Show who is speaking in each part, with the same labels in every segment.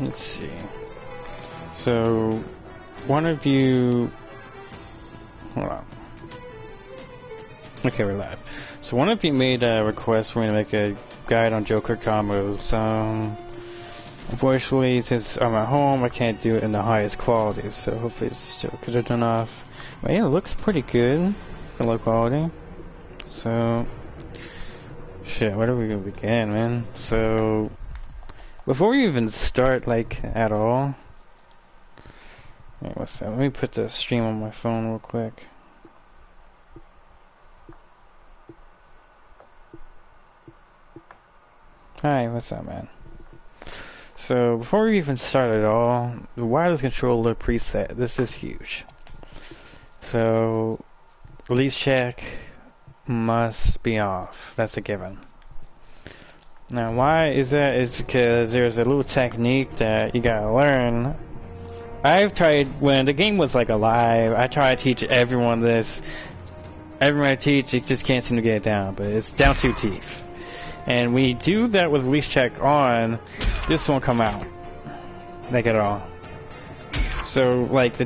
Speaker 1: let's see. So, one of you... Hold on. Okay, we're live. So one of you made a request for me to make a guide on Joker combos. Unfortunately, since I'm at home, I can't do it in the highest quality, so hopefully it's still good enough. But yeah, it looks pretty good for low quality. So, shit, where do we gonna begin, man? So, before we even start, like, at all... Wait, what's that? Let me put the stream on my phone real quick. Hi, what's up, man? So, before we even start at all, the wireless controller preset, this is huge. So, release check must be off. That's a given. Now, why is that? It's because there's a little technique that you gotta learn. I've tried, when the game was like alive, I try to teach everyone this. Everyone I teach, it just can't seem to get it down, but it's down to teeth. And when you do that with release check on, this won't come out. Like at all. So, like,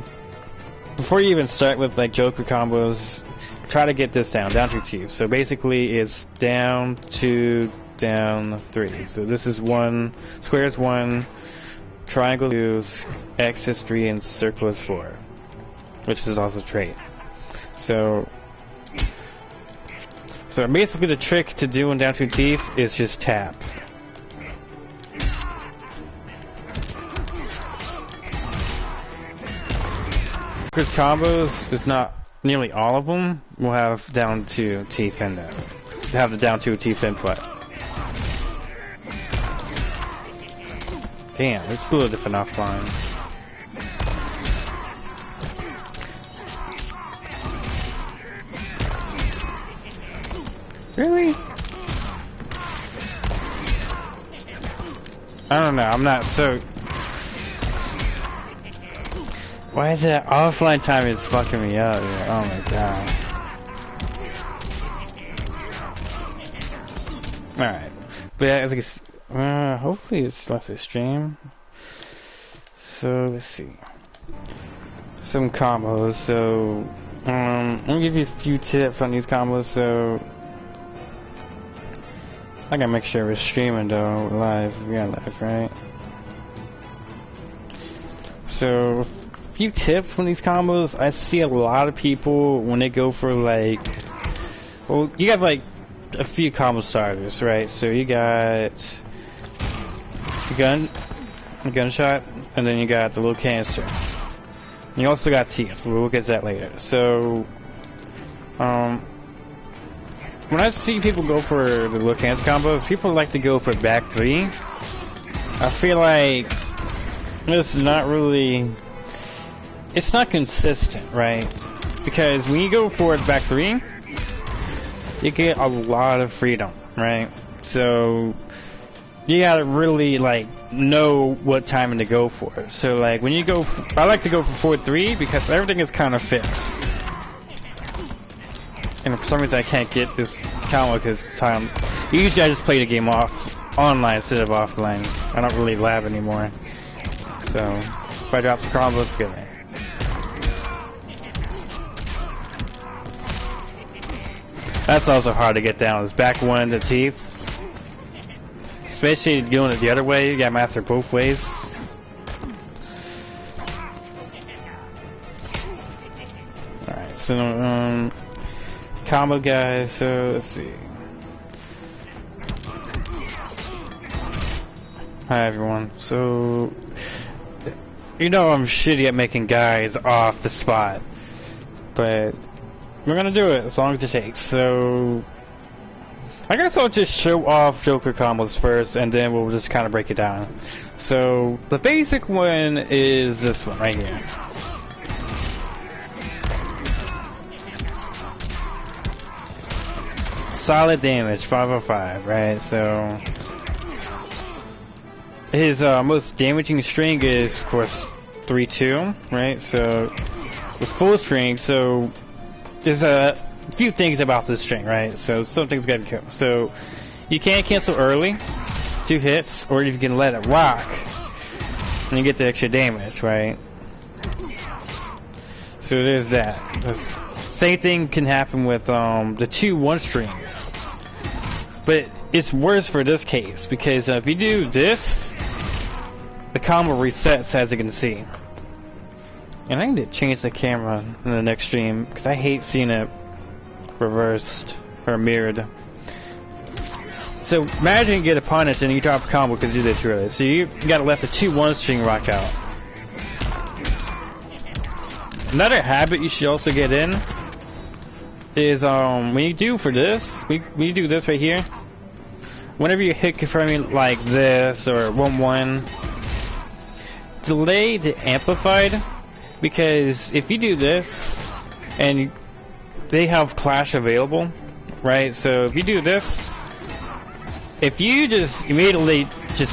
Speaker 1: before you even start with, like, Joker combos, try to get this down to teeth. So basically, it's down 2, down 3. So this is 1, square is 1, triangle 2, X is 3, and circle is 4. Which is also trait. So basically the trick to doing down 2 teeth is just tap. Because combos, if not nearly all of them, will have down 2 teeth in them. Have the down 2 teeth input. Damn, it's a little different offline. Really? I don't know, I'm not so... Why is that offline time is fucking me up? Oh my god. Alright. But yeah, as I can hopefully it's less of a stream. So, let's see. Some combos, so... I'm gonna give you a few tips on these combos, so... I gotta make sure we're streaming though, live. We are live, right? So, a few tips from these combos. I see a lot of people when they go for like, well, you got like a few combo starters, right? So you got a gunshot, and then you got the little canister. And you also got teeth. We'll get to that later. So, when I see people go for the little canister combos, people like to go for back 3. I feel like it's not really, it's not consistent, right? Because when you go for back 3, you get a lot of freedom, right? So you gotta really like know what timing to go for. So like when you go, I like to go for 4-3 because everything is kind of fixed. And for some reason I can't get this combo because time. Usually I just play the game online instead of offline. I don't really lab anymore. So if I drop the combo, it's good. That's also hard to get down. Is back 1 to teeth. Especially doing it the other way, you gotta master both ways. Alright, so combo guys, so let's see. Hi everyone. So you know I'm shitty at making guys off the spot. But we're gonna do it as long as it takes. So I guess I'll just show off Joker combos first and then we'll just kinda break it down. So the basic one is this one right here. Solid damage, 505, right? So his most damaging string is, of course, 3-2, right? So with full string, so there's a few things about this string, right? So some things gotta be killed. So you can't cancel early, 2 hits, or you can let it rock. and you get the extra damage, right? So there's that. Same thing can happen with the 2-1 string, but it's worse for this case because if you do this, the combo resets, as you can see. And I need to change the camera in the next stream because I hate seeing it reversed or mirrored. So imagine you get a punish and you drop a combo because you did this really. So you gotta let the 2-1 string rock out. Another habit you should also get in is when you do for this, when you do this right here, whenever you hit confirming like this or 1-1, delay the amplified, because if you do this and they have clash available, right? So if you do this, if you just immediately just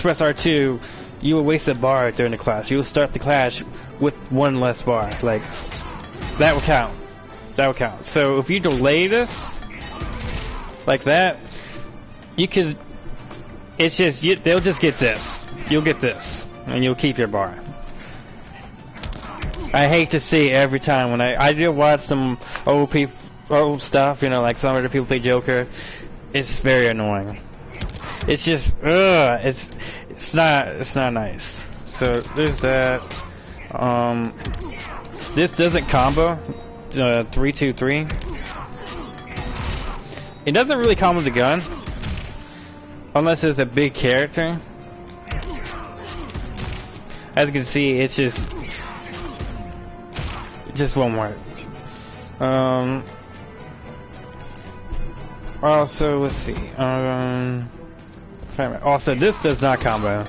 Speaker 1: press R2, you will waste a bar during the clash. You will start the clash with one less bar. Like, that will count. That will count. So if you delay this like that, you could, it's just, they'll just get this. You'll get this, and you'll keep your bar. I hate to see every time when I do watch some old stuff, you know, like some other people play Joker. It's very annoying. It's just, it's not nice. So there's that. This doesn't combo 3-2-3. It doesn't really combo the gun unless it's a big character. As you can see, it's just won't work. Also, let's see. Also, this does not combo.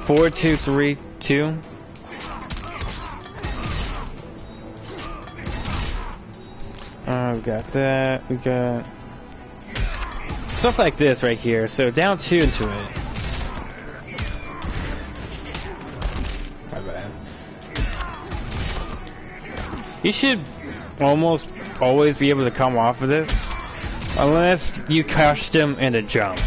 Speaker 1: 4-2-3-2. We got that. We got stuff like this right here. So down 2 into it. My bad. You should almost always be able to come off of this, unless you catch them in a jump.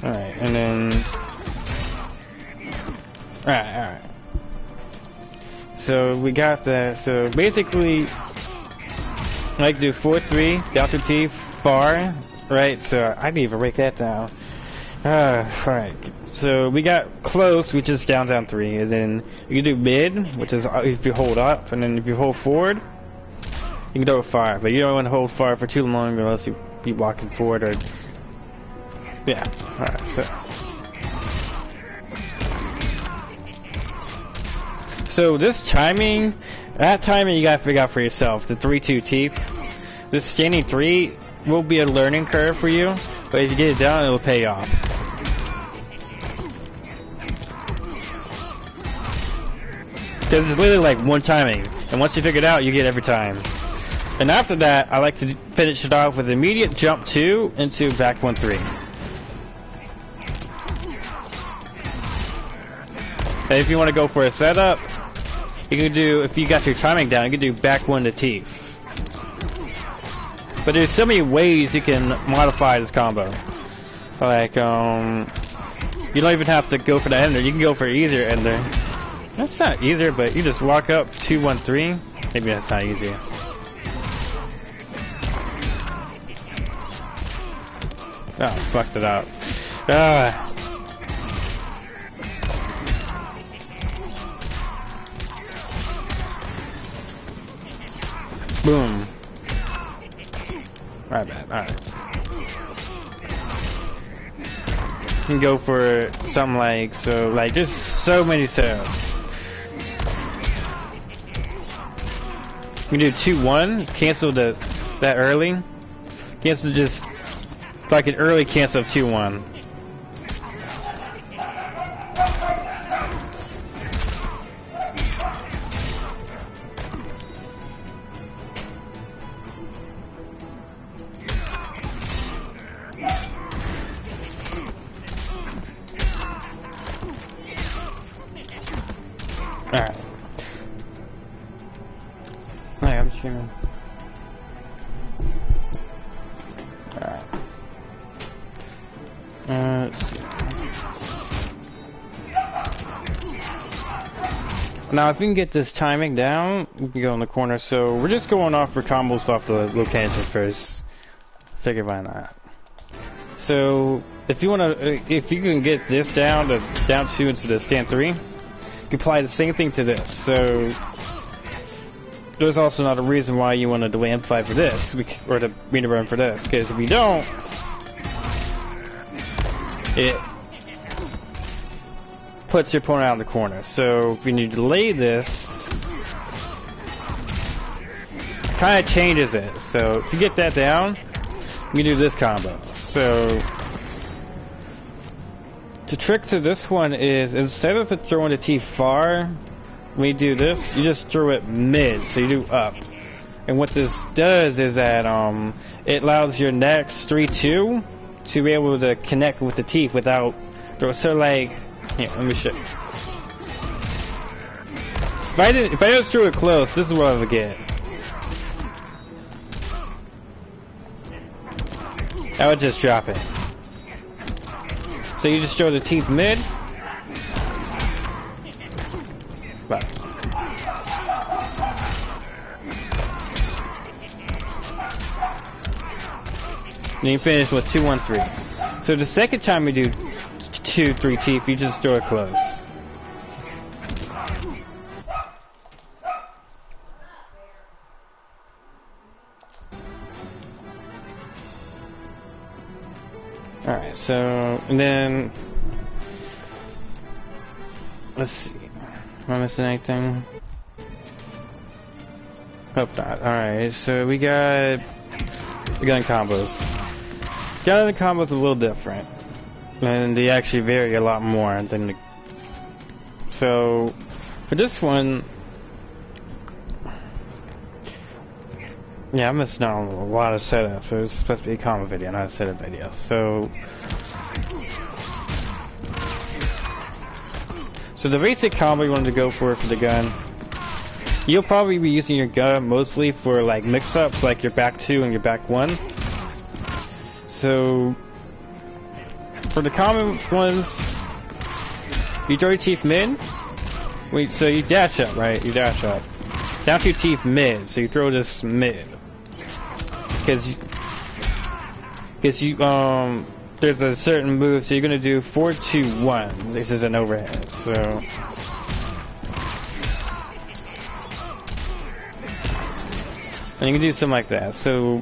Speaker 1: Alright, and then... Alright. So we got that. So basically, I like to do 4-3, down to T, far, right? So I didn't even break that down. Alright. So we got close, which is down 3, and then you can do mid, which is if you hold up, and then if you hold forward, you can do far. But you don't want to hold far for too long, unless you be walking forward or yeah. Alright, so this timing, that timing you gotta figure out for yourself. The 3-2 teeth. This standing 3 will be a learning curve for you, but if you get it down, it will pay off. Because it's literally like one timing, and once you figure it out, you get every time. And after that, I like to finish it off with immediate jump 2 into back 1-3. And if you want to go for a setup, you can do, if you got your timing down, you can do back 1 to teeth. But there's so many ways you can modify this combo. Like, you don't even have to go for the ender, you can go for easier ender. That's not easier, but you just walk up 2-1-3. Maybe that's not easy. Oh, fucked it up. Boom. My bad. Alright. You can go for something like, so, like, there's so many setups. You can do 2-1, cancel that early. Cancel just like an early cancel of 2-1. Alright. Hi, I'm streaming. Alright. Now, if we can get this timing down, we can go in the corner. So we're just going off for combos off the low tangent first. Figure why not. So if you can get this down to down 2 into the stand 3, you can apply the same thing to this. So there's also not a reason why you want to delay amplify for this, or to meter burn for this, because if you don't, it puts your opponent out in the corner. So when you delay this, kind of changes it. So if you get that down, you can do this combo. So the trick to this one is, instead of throwing the T far, when you do this, you just throw it mid, so you do up. And what this does is that it allows your next 3-2 to be able to connect with the teeth without, so like, here, let me show you. If I just threw it close, this is what I would get. I would just drop it. So you just throw the teeth mid. But then you finish with 2-1-3. So the second time you do 2-3 teeth, you just throw it close. Alright, so, and then, let's see, am I missing anything? Hope not. Alright, so we got gun combos. Gun combos are a little different, and they actually vary a lot more than the, so, for this one, yeah, I'm missing out on a lot of setups. It was supposed to be a combo video, not a setup video. So the basic combo you wanted to go for the gun, you'll probably be using your gun mostly for like mix-ups, like your back 2 and your back 1. So for the common ones, you throw your teeth mid. Wait, so you dash up, right? You dash up. Down to your teeth mid, so you throw this mid. Because you there's a certain move, so you're gonna do 4-2-1. This is an overhead, so and you can do something like that. So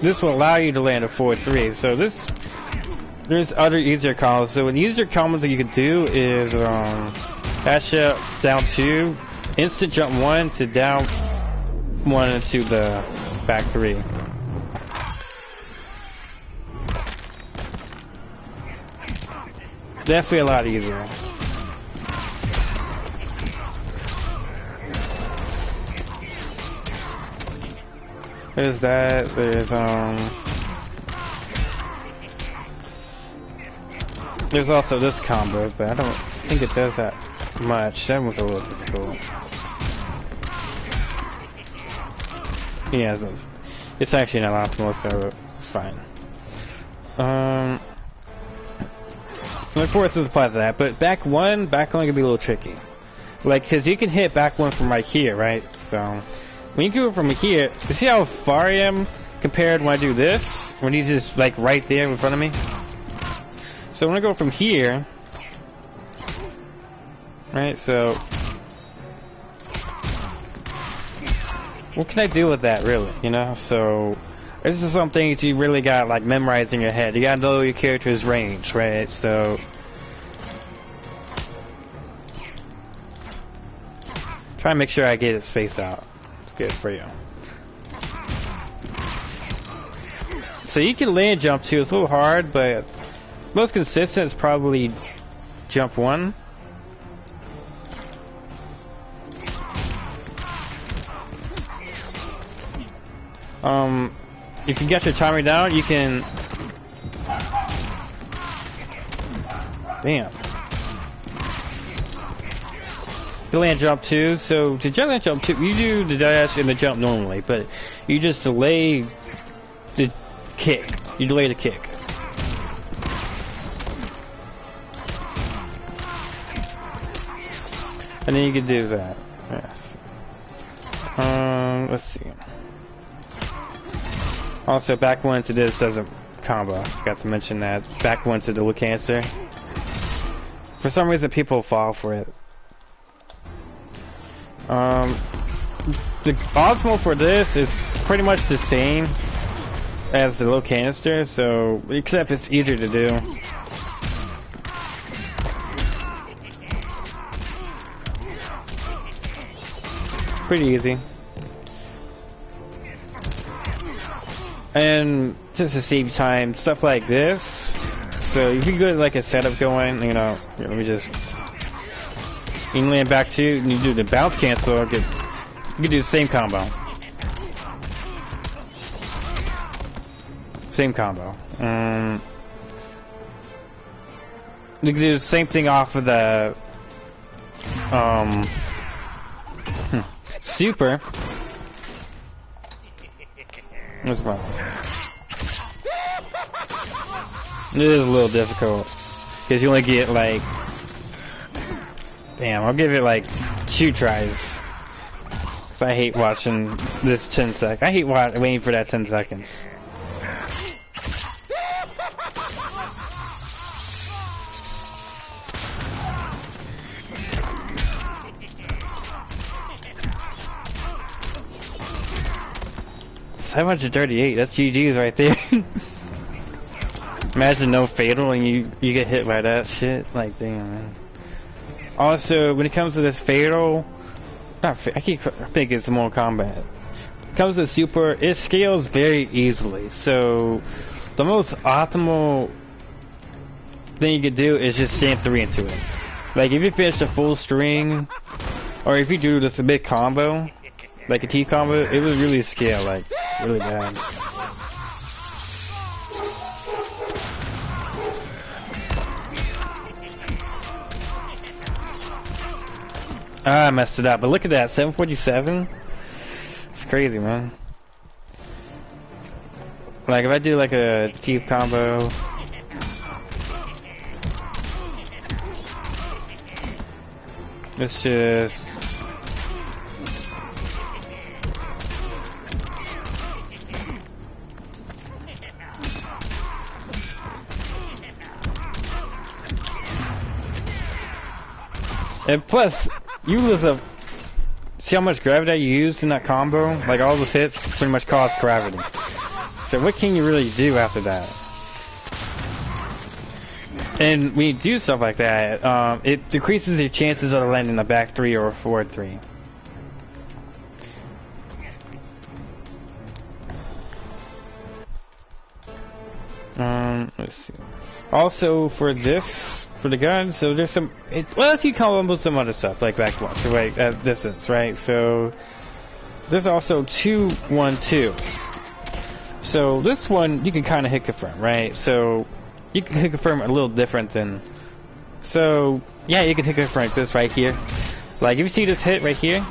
Speaker 1: this will allow you to land a 4-3. So there's other easier combos. So an easier combo that you can do is dash up down 2, instant jump 1 to down 1 into the back 3. Definitely a lot easier. There's that. There's also this combo, but I don't think it does that much. That was a little difficult. Yeah, it's actually not optimal, so it's fine. And of course this applies to that, but back 1 can be a little tricky. Like, cause you can hit back 1 from right here, right? So when you go from here, you see how far I am compared when I do this? When he's just like right there in front of me? So when I go from here, right, so what can I do with that, really, you know? So this is something that you really got like memorize in your head. You gotta know your character's range, right? So try and make sure I get it spaced out. It's good for you. So you can land jump 2. It's a little hard, but most consistent is probably jump 1. If you get your timer down, you can. Damn. You land jump 2. So to jump 2, you do the dash and the jump normally, but you just delay the kick. You delay the kick. And then you can do that. Yes. Let's see. Also, back one to this doesn't combo. Forgot to mention that. Back one to the look cancer. For some reason, people fall for it. The osmo for this is pretty much the same as the low canister, so except it's easier to do. Pretty easy. And just to save time, stuff like this. So if you get like a setup going, you know, here, let me just. You can land back to, and you do the bounce cancel. You can do the same combo. Same combo. You can do the same thing off of the super. What's the problem? It is a little difficult because you only get like. Damn, I'll give it like 2 tries. I hate watching this 10 seconds. I hate waiting for that 10 seconds. $738, that's GG's right there. Imagine no fatal and you get hit by that shit. Like, damn, man. Also, when it comes to this fatal, I keep thinking it's Mortal Kombat. When it comes to super, it scales very easily. So, the most optimal thing you could do is just stand 3 into it. Like, if you finish a full string, or if you do just a big combo, like a T combo, it would really scale, like, really bad. Ah, I messed it up, but look at that, 747. It's crazy, man. Like if I do like a T combo, let's just. And plus, you lose a. See how much gravity you used in that combo? Like all those hits pretty much cost gravity. So what can you really do after that? And when you do stuff like that, it decreases your chances of landing a back 3 or a forward 3. Let's see. Also for this. For the gun, so there's some. Well, you combo some other stuff like back one, so right at distance, right? So there's also 2-1-2. So this one you can kind of hit confirm, right? So you can hit confirm a little different than. So yeah, you can hit confirm like this right here. Like if you see this hit right here,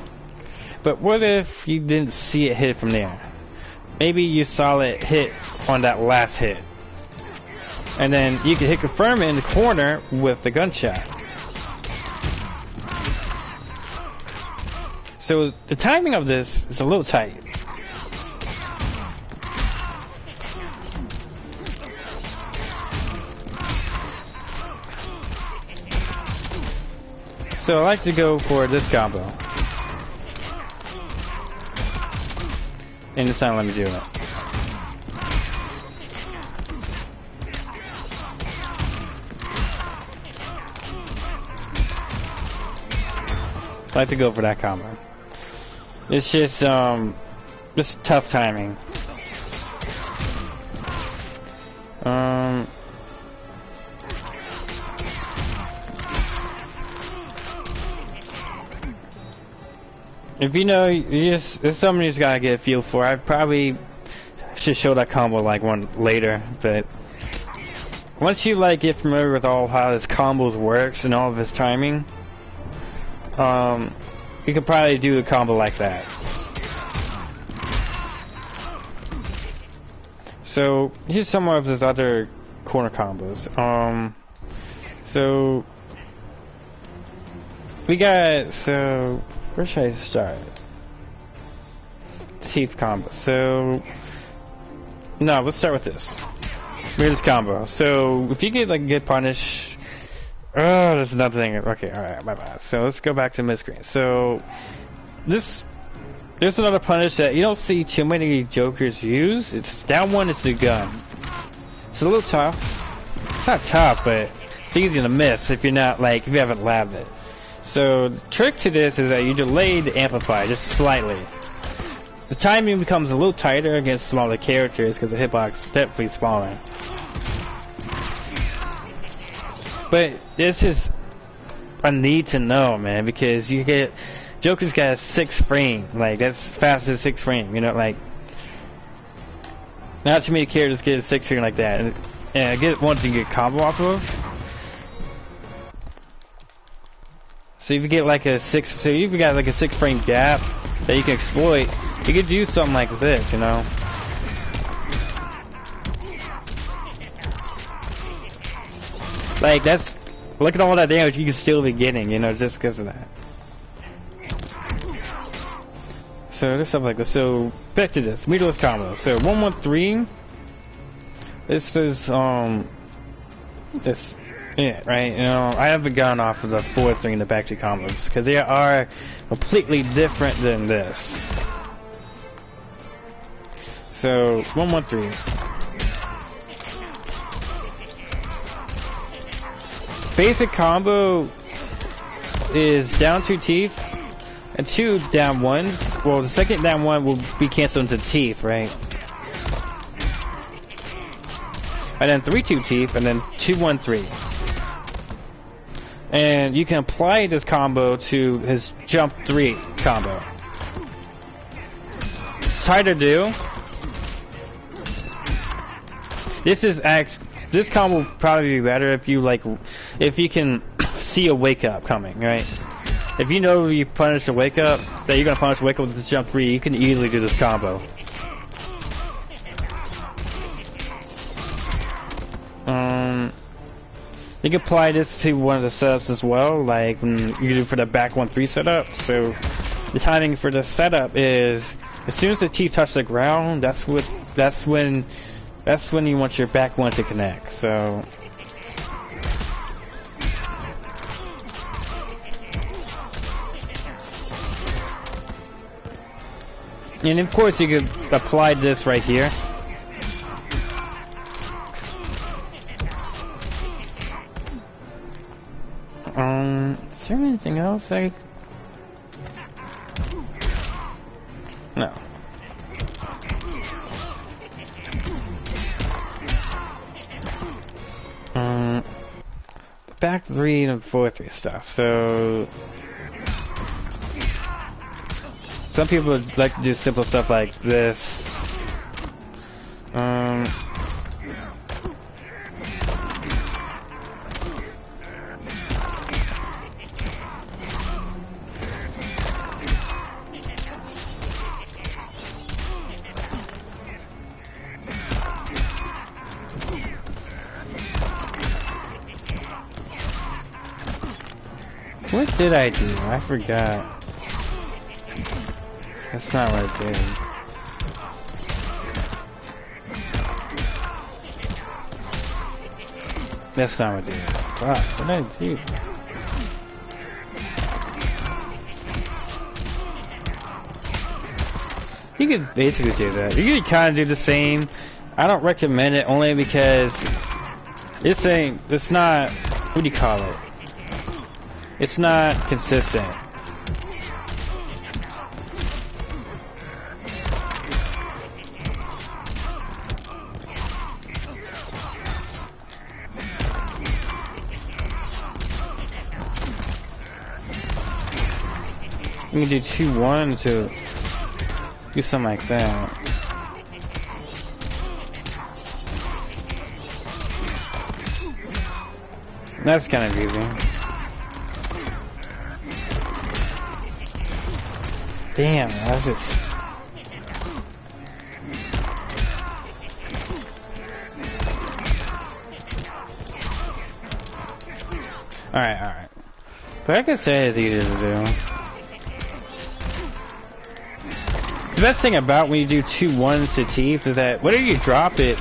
Speaker 1: but what if you didn't see it hit from there? Maybe you saw it hit on that last hit. And then you can hit confirm it in the corner with the gunshot. So the timing of this is a little tight. So I like to go for this combo. And it's not letting me do it. I like to go for that combo. It's just tough timing. If you know, it's something you just gotta get a feel for. I probably should show that combo like one later, but once you like get familiar with all how this combos works and all of his timing. You could probably do a combo like that. So here's some of his other corner combos. So we got, so where should I start? Teeth combo. So no, let's start with this. Weirdest combo. So if you get like get punished, oh, there's another thing. Okay, all right, my bad. So let's go back to mid-screen. So there's another punish that you don't see too many Jokers use. It's down one. It's the gun. It's a little tough. It's not tough, but it's easy to miss if you're not like if you haven't labbed it. So the trick to this is that you delay the amplify just slightly. The timing becomes a little tighter against smaller characters because the hitbox is definitely smaller. But this is a need to know, man, because you get Joker's got a 6 frame, like that's fast as 6 frame, you know, like not too many characters get a 6 frame like that, and I get once you get combo off of. So if you get like a 6, so if you got like a 6 frame gap that you can exploit, you could do something like this, you know. Like that's, look at all that damage you can still be getting, you know, just because of that. So there's stuff like this. So back to this meterless combo. So 113. This is this, yeah, right. You know, I haven't gone off of the 4-3 and the back two combos because they are completely different than this. So 113. Basic combo is down 2 teeth and 2 down 1s. Well, the second down 1 will be canceled into teeth, right? And then 3-2 teeth, and then 2-1-3. And you can apply this combo to his jump 3 combo. It's hard to do. This combo will probably be better if you can see a wake up coming, right? If you know you punish a wake up, that you're gonna punish a wake up with the jump 3, you can easily do this combo. You can apply this to one of the setups as well, like when you do for the back 1-3 setup. So the timing for the setup is as soon as the teeth touch the ground, that's when you want your back 1 to connect. So and of course you could apply this right here. Is there anything else like? No. Back 3 and 4-3 stuff. So some people would like to do simple stuff like this. What did I do? I forgot. That's not what I did. That's not what I did. Wow, what did I do? You could basically do that. You could kind of do the same. I don't recommend it only because it's not, what do you call it? It's not consistent. You can do 2-1 to do something like that. That's kind of easy. Damn, that was just... Alright. But I could say it's easy to do. The best thing about when you do 2 ones to teeth is that whenever you drop it,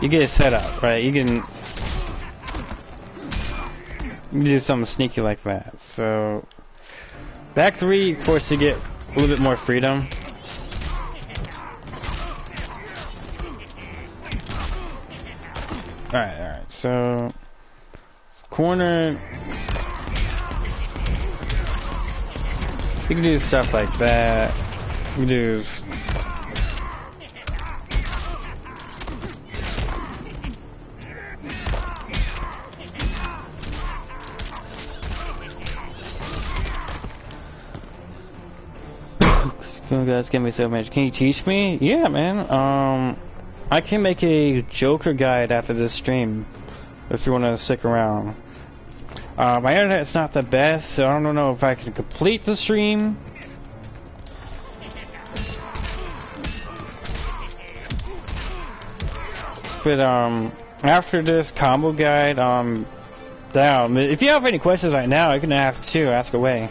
Speaker 1: you get it set up, right? You can do something sneaky like that. So back 3, of course, you get a little bit more freedom. Alright, so corner, you can do stuff like that. You can do you guys give me so much. Can you teach me? Yeah, man. I can make a Joker guide after this stream if you want to stick around. My internet's not the best, so I don't know if I can complete the stream. But after this combo guide, down. If you have any questions right now, you can ask too. Ask away.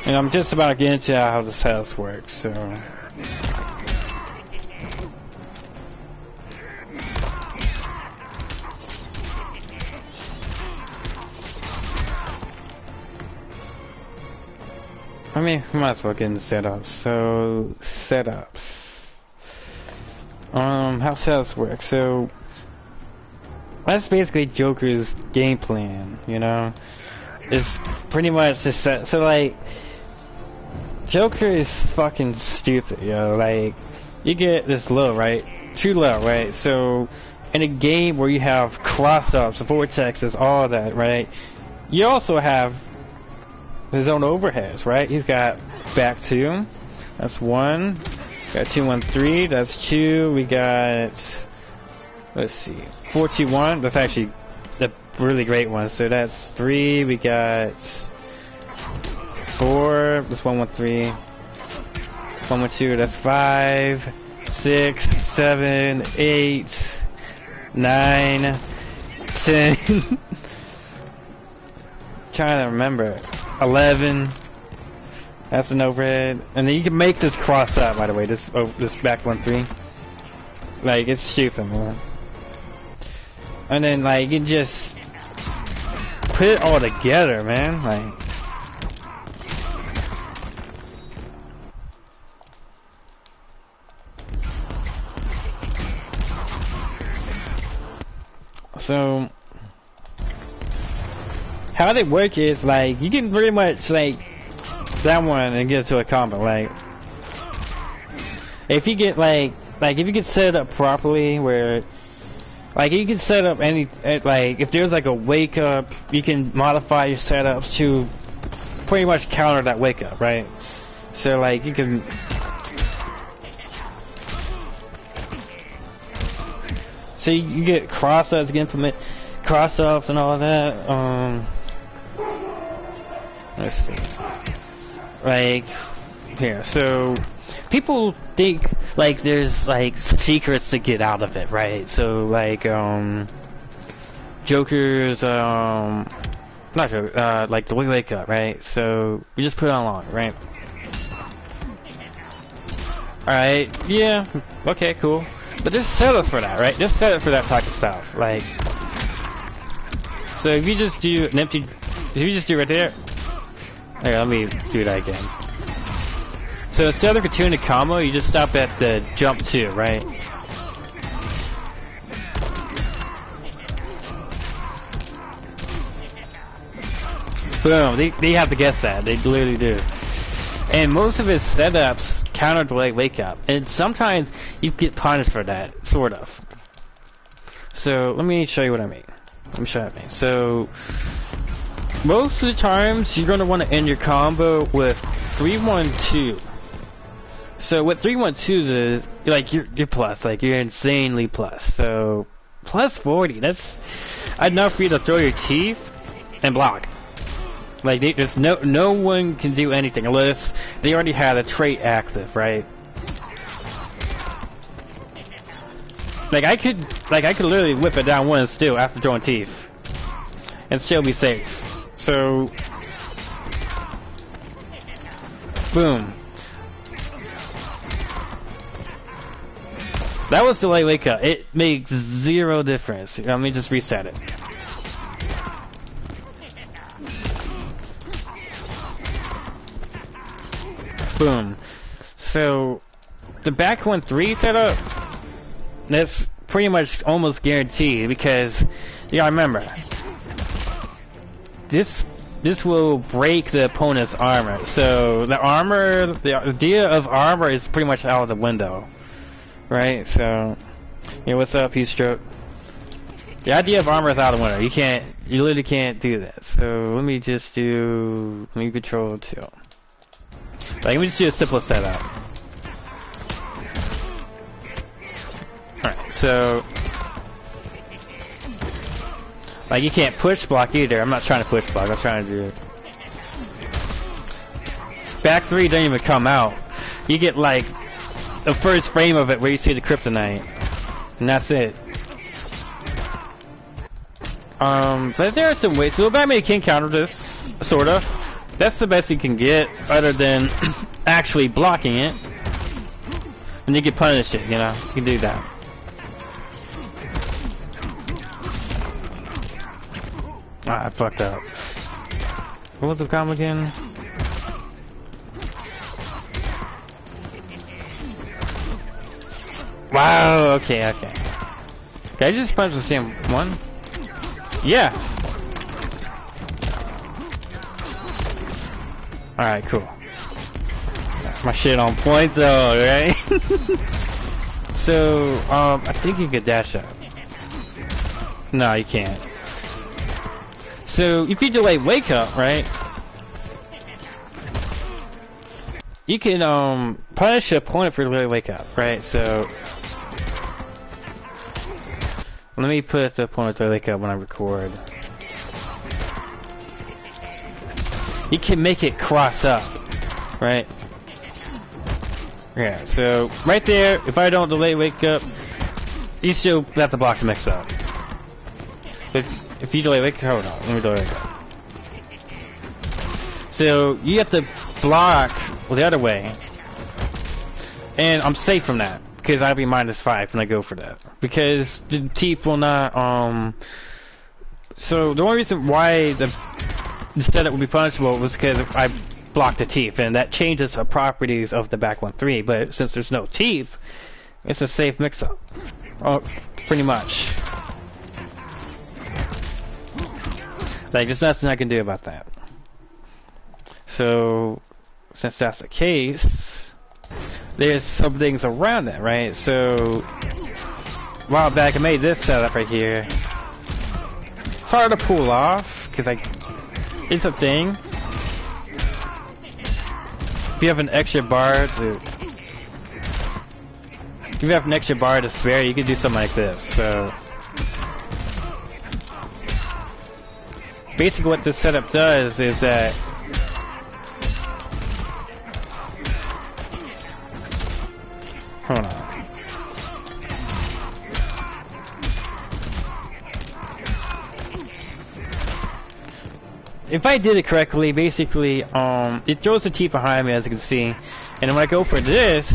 Speaker 1: And I'm just about to get into how this house works, so. I mean, we might as well get into setups. So, setups. How setups work. So, that's basically Joker's game plan, you know? It's pretty much the set. So, like, Joker is fucking stupid, yo. Like, you get this low, right? Too low, right? So, in a game where you have cross-ups, vortexes, all of that, right? You also have his own overheads, right? He's got back 2. That's 1. Got 2, 1, 3. That's 2. We got, let's see, 4, 2, 1. That's actually a really great one. So that's 3. We got 4. That's 1, 1, 3. 1, 1, 2. That's 5, 6, 7, 8, 9, 10. Trying to remember. 11. That's an overhead, and then you can make this cross up. By the way, this back 1, 3. Like, it's stupid, man. And then like you just put it all together, man. Like. So how they work is like you can pretty much like that one and get to a combo. Like if you get like if you get set up properly, where like you can set up any like if there's like a wake up, you can modify your setups to pretty much counter that wake up, right? So like you can. So you get cross-ups, you can implement cross-ups and all of that. Let's see. Like, here, so people think like there's like secrets to get out of it, right? So like, Joker's, not Joker, like the wake up, right? So you just put it on long, right? Alright, yeah, okay, cool. But there's setups for that, right? There's setup for that type of stuff. Like, so if you just do an empty, if you just do right there. Okay, let me do that again. So instead of continuing the combo, you just stop at the jump 2, right? Boom. They have to guess that. They literally do. And most of his setups counter delay wake up, and sometimes you get punished for that, sort of. So let me show you what I mean. Let me show you what I mean. So most of the times you're going to want to end your combo with 3-1-2. So what 3-1-2s is, like you're plus, like you're insanely plus. So plus 40, that's enough for you to throw your teeth and block. Like there's no one can do anything unless they already had a trait active, right? Like I could literally whip it down one still after throwing teeth, and still be safe. So, boom. That was delay wake up. It makes zero difference. Let me just reset it. Boom. So, the back 1-3 setup, that's pretty much almost guaranteed because you gotta remember, this will break the opponent's armor. So the idea of armor is pretty much out of the window, right? So, yeah, what's up, Heat Stroke? The idea of armor is out of the window. You literally can't do that. So let me control 2. Like, let me just do a simple setup. Alright, so like you can't push block either. I'm not trying to push block, I'm trying to do it. Back 3 doesn't even come out. You get like the first frame of it where you see the kryptonite. And that's it. But there are some ways. So Batman can counter this, sort of. That's the best you can get, other than actually blocking it. And you can punish it, you know? You can do that. Ah, I fucked up. What was the combo again? Wow, okay. Did I just punch the same one? Yeah. Alright, cool. My shit on point though, right? So, I think you could dash up. No, you can't. So, if you delay wake up, right? You can, punish your opponent for delayed wake up, right? So, let me put the opponent to wake up when I record. You can make it cross up, right? Yeah, so right there, if I don't delay wake up, you still have to block the mix up. But if you delay wake up, hold on, let me delay wake up. So you have to block the other way, and I'm safe from that because I'll be -5 when I go for that because the teeth will not. So the only reason why the setup would be punishable was because I blocked the teeth, and that changes the properties of the back 1-3. But since there's no teeth, it's a safe mix-up. Oh, pretty much. Like, there's nothing I can do about that. So, since that's the case, there's some things around it, right? So, a while back I made this setup right here. It's hard to pull off because it's a thing. If you have an extra bar to spare, you can do something like this. So basically what this setup does is that hold on. If I did it correctly, basically, it throws the teeth behind me, as you can see, and when I go for this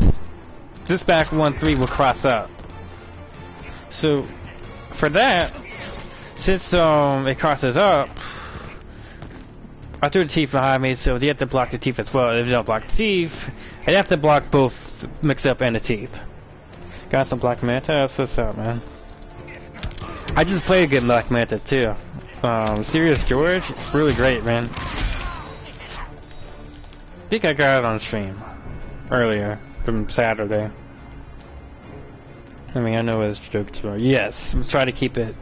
Speaker 1: back 1-3 will cross up. So, for that, since it crosses up, I threw the teeth behind me, so you have to block the teeth as well. If you don't block the teeth, I'd have to block both mix-up and the teeth. Got some Black Manta? That's what's up, man. I just played a good Black Manta, too. Serious George, really great, man. I think I got it on stream earlier from Saturday. I mean, I know it's jokes, but yes, we'll try to keep it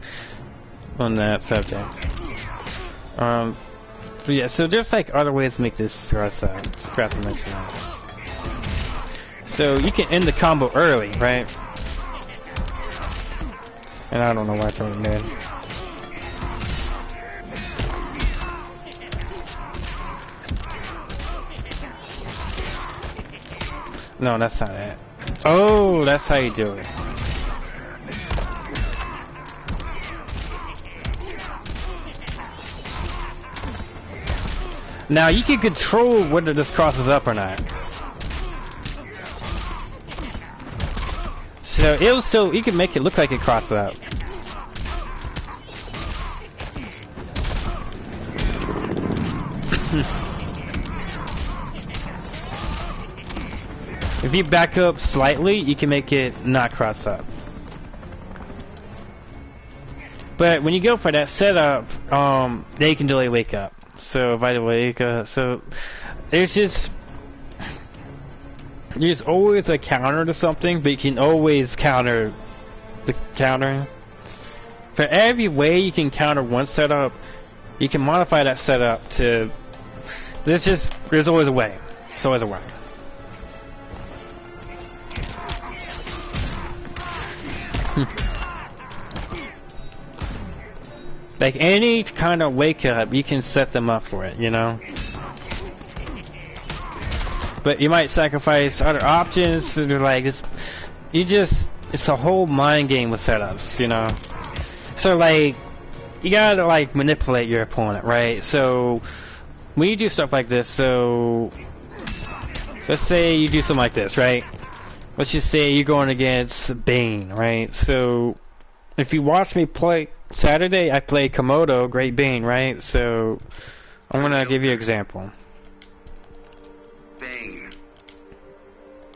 Speaker 1: on that subject. But yeah, so there's like other ways to make this cross out. Forgot to mention that. So you can end the combo early, right? And I don't know why I told him that. No, that's not it. Oh, that's how you do it. Now you can control whether this crosses up or not. So it'll still, you can make it look like it crosses up. If you back up slightly, you can make it not cross up. But when you go for that setup, they can delay wake up. So by the way, so there's always a counter to something, but you can always counter the counter. For every way you can counter one setup, you can modify that setup to. There's always a way. There's always a way. Like any kind of wake up, you can set them up for it, you know? But you might sacrifice other options, like it's a whole mind game with setups, you know? So like, you gotta like manipulate your opponent, right? So, when you do stuff like this, so, let's say you do something like this, right? Let's just say you're going against Bane, right? So, if you watch me play Saturday, I play Komodo, Great Bane, right? So, I'm gonna give you an example.
Speaker 2: Bane.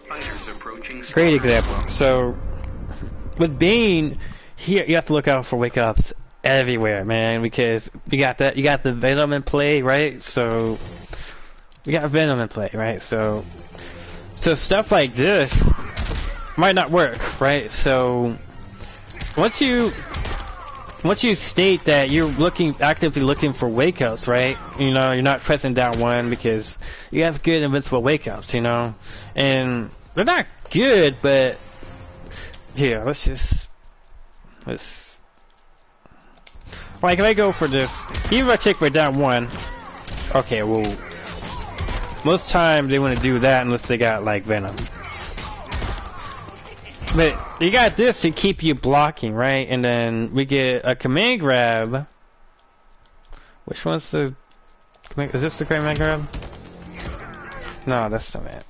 Speaker 2: Fighters approaching.
Speaker 1: Great example. So, with Bane, here you have to look out for wake ups everywhere, man, because you got the Venom in play, right? So, you got Venom in play, right? So stuff like this might not work, right? So, once you state that you're actively looking for wake ups, right? You know, you're not pressing down one because you have good invincible wake ups, you know? And they're not good, but here, let's like if I go for this, even if I check for down one, okay, well, most times they want to do that unless they got like Venom. But you got this to keep you blocking, right? And then we get a command grab. Which one's the command? Is this the command grab? No, that's not it.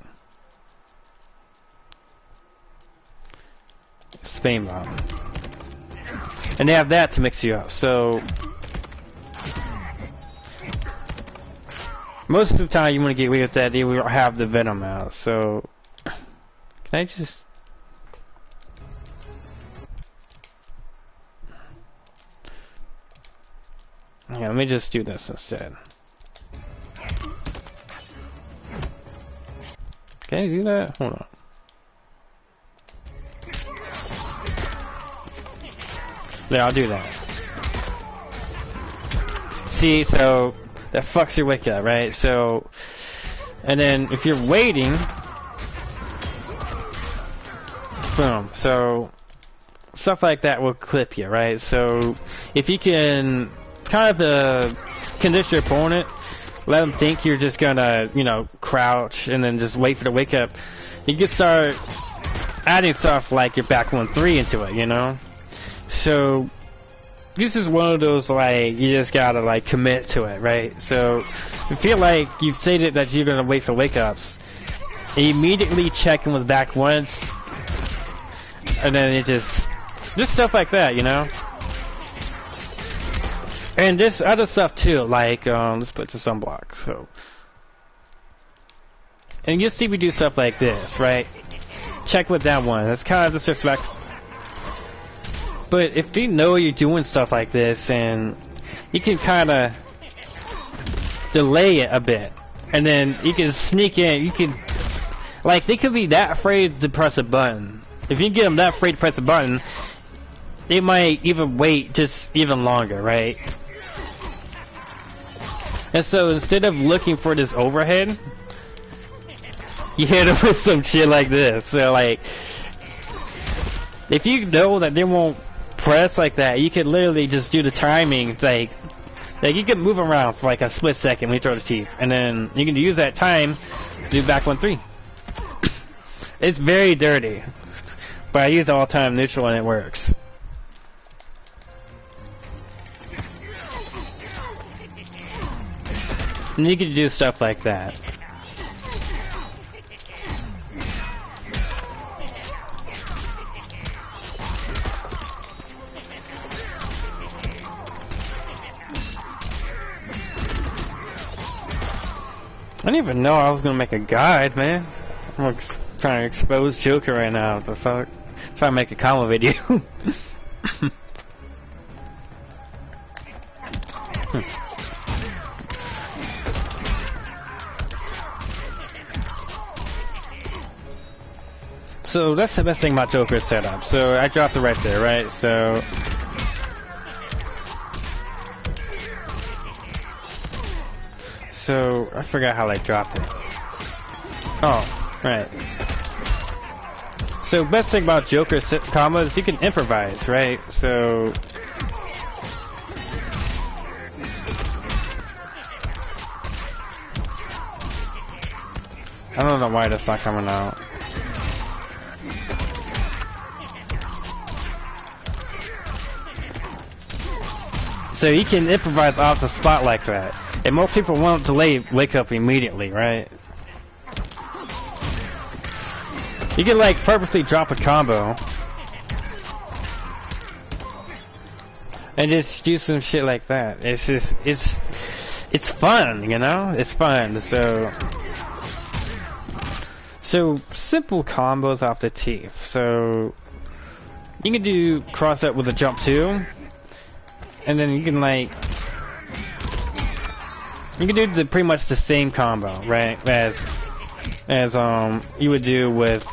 Speaker 1: Spain bomb. And they have that to mix you up. So most of the time you want to get away with that, they will have the Venom out. So can I just? Yeah, let me just do this instead. Can I do that? Hold on. Yeah, I'll do that. See, so that fucks your wake up, right? So, and then if you're waiting, boom. So stuff like that will clip you, right? So if you can kind of condition your opponent, let them think you're just gonna, you know, crouch and then just wait for the wake up, you can start adding stuff like your back 1-3 into it, you know? So this is one of those, like, you just gotta like commit to it, right? So if you feel like you've stated that you're gonna wait for wake ups, immediately check in with back once, and then it just stuff like that, you know? And there's other stuff too, like let's put the sunblock. So, and you'll see we do stuff like this, right? Check with that one. That's kind of disrespect. But if they know you're doing stuff like this, and you can kind of delay it a bit, and then you can sneak in. You can, like, they could be that afraid to press a button. If you get them that afraid to press a button, they might even wait just even longer, right? And so instead of looking for this overhead, you hit them with some shit like this. So like, if you know that they won't press like that, you can literally just do the timing. It's like you can move around for like a split second when you throw the teeth, and then you can use that time to do back 1-3. It's very dirty, but I use all time neutral and it works. And you can do stuff like that. I didn't even know I was gonna make a guide, man. I'm like trying to expose Joker right now. What the fuck? Trying to make a combo video. So that's the best thing about Joker's setup. So I dropped it right there, right? So I forgot how I dropped it. Oh, right. So best thing about Joker's combos, you can improvise, right? So I don't know why that's not coming out. So you can improvise off the spot like that. And most people won't wake up immediately, right? You can like purposely drop a combo and just do some shit like that. It's just it's fun, you know? It's fun. So simple combos off the teeth. So you can do cross up with a jump 2, and then you can like do pretty much the same combo, right? As you would do with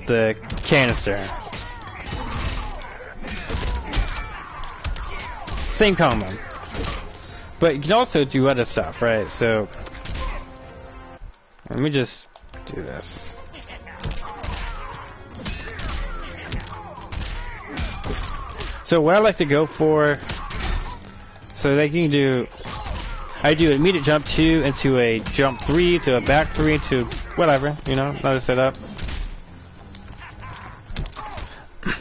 Speaker 1: the canister. Same combo. But you can also do other stuff, right? So let me just do this. So what I like to go for, so that you can do, I do immediate jump 2 into a jump 3 to a back 3 to whatever, you know, another setup.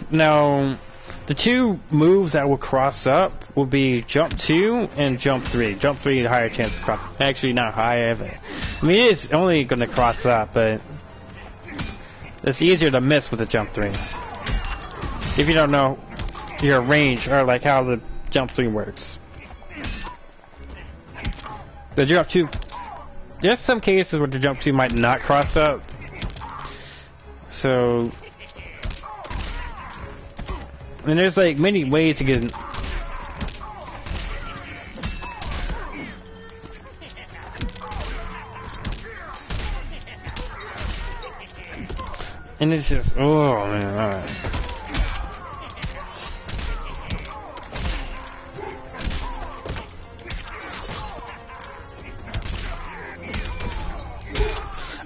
Speaker 1: Now, the two moves that will cross up will be jump 2 and jump 3. Jump 3 is a higher chance to cross. Actually, not higher, but I mean, it is only going to cross up, but it's easier to miss with the jump 3. If you don't know your range or like how the jump 3 works. The jump 2, there's some cases where the jump 2 might not cross up. So, and there's like many ways to get. And it's just, oh man, alright.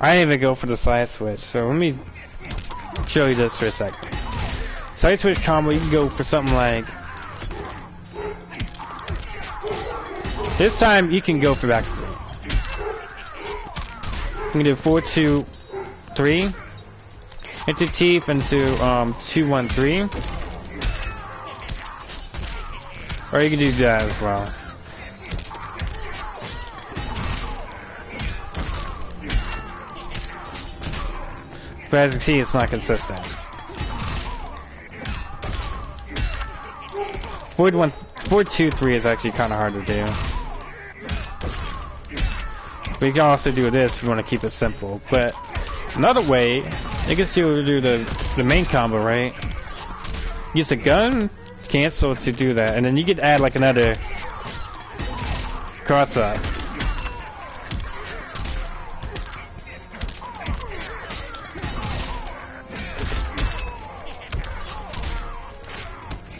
Speaker 1: I didn't even go for the side switch, so let me show you this for a second. Side switch combo, you can go for something like... This time, you can go for back 3. You can do 4-2-3. Into teeth, into 2-1-3. Or you can do that as well. But as you can see, it's not consistent. 4-2-3 is actually kind of hard to do. But you can also do this if you want to keep it simple. But another way, you can still do the main combo, right? Use the gun cancel to do that, and then you could add like another cross up.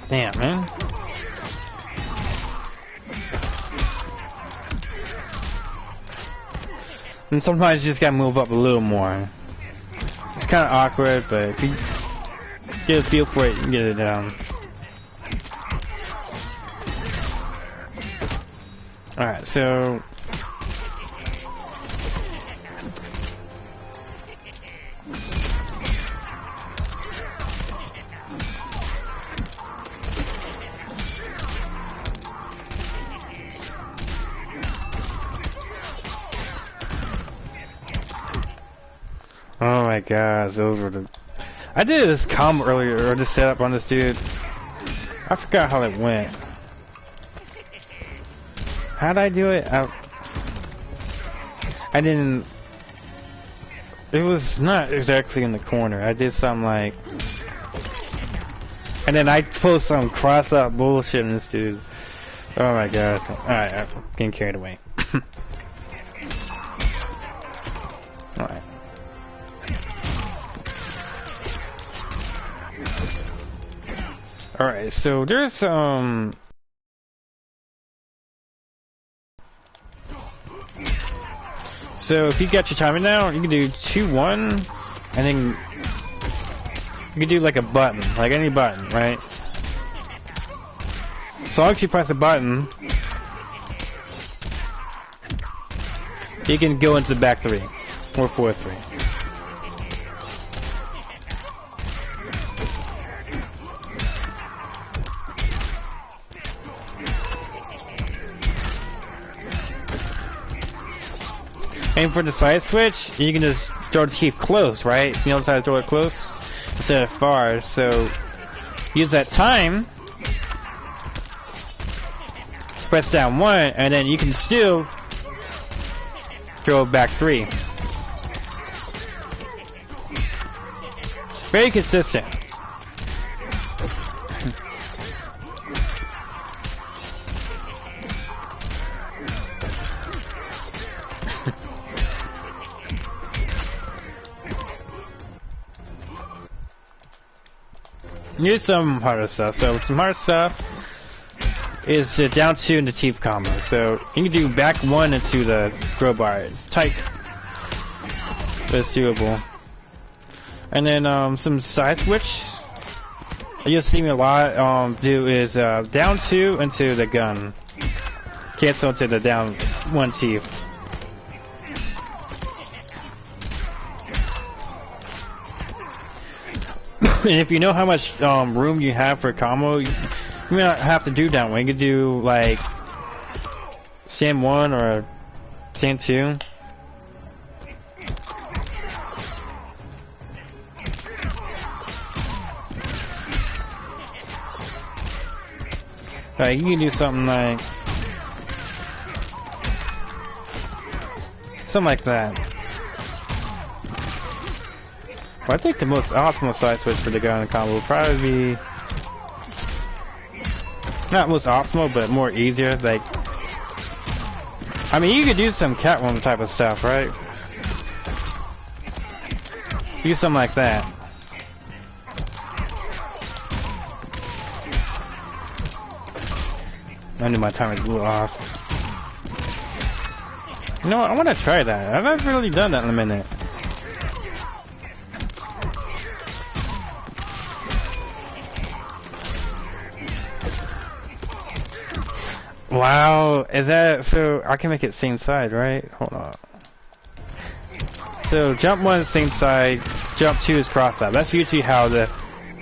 Speaker 1: Damn, man. And sometimes you just gotta move up a little more. It's kind of awkward, but if you get a feel for it, you can get it down. Alright, so... Oh my gosh, those were the... I did this combo earlier, or this setup on this dude. I forgot how it went. How'd I do it? I didn't... It was not exactly in the corner. I did something like... And then I pulled some cross-up bullshit in this dude. Oh my gosh. Alright, I'm getting carried away. Alright. Alright, so there's so if you got your timer now, you can do 2-1, and then you can do like a button, like any button, right? So long as you press a button, you can go into the back 3 or 4-3. And for the side switch, you can just throw the chief close, right? You know how to throw it close instead of far. So use that time, press down 1, and then you can still throw back 3. Very consistent. Here's some harder stuff. So some hard stuff is the down 2 and the teeth combo. So you can do back 1 into the crowbar. It's tight, but it's doable. And then some side switch you'll see me a lot do is down 2 into the gun. Cancel into the down 1 teeth. And if you know how much room you have for a combo, you may not have to do down 1. You could do like stand 1 or stand 2. Alright, you can do something like that. Well, I think the most optimal side switch for the gun combo would probably be not most optimal, but more easier. Like, I mean, you could do some Catwoman type of stuff, right? Do something like that. I knew my timer blew off. You know what? I want to try that. I've never really done that in a minute. Wow, is that so? I can make it same side, right? Hold on. So jump 1 is same side, jump 2 is cross up. That's usually how the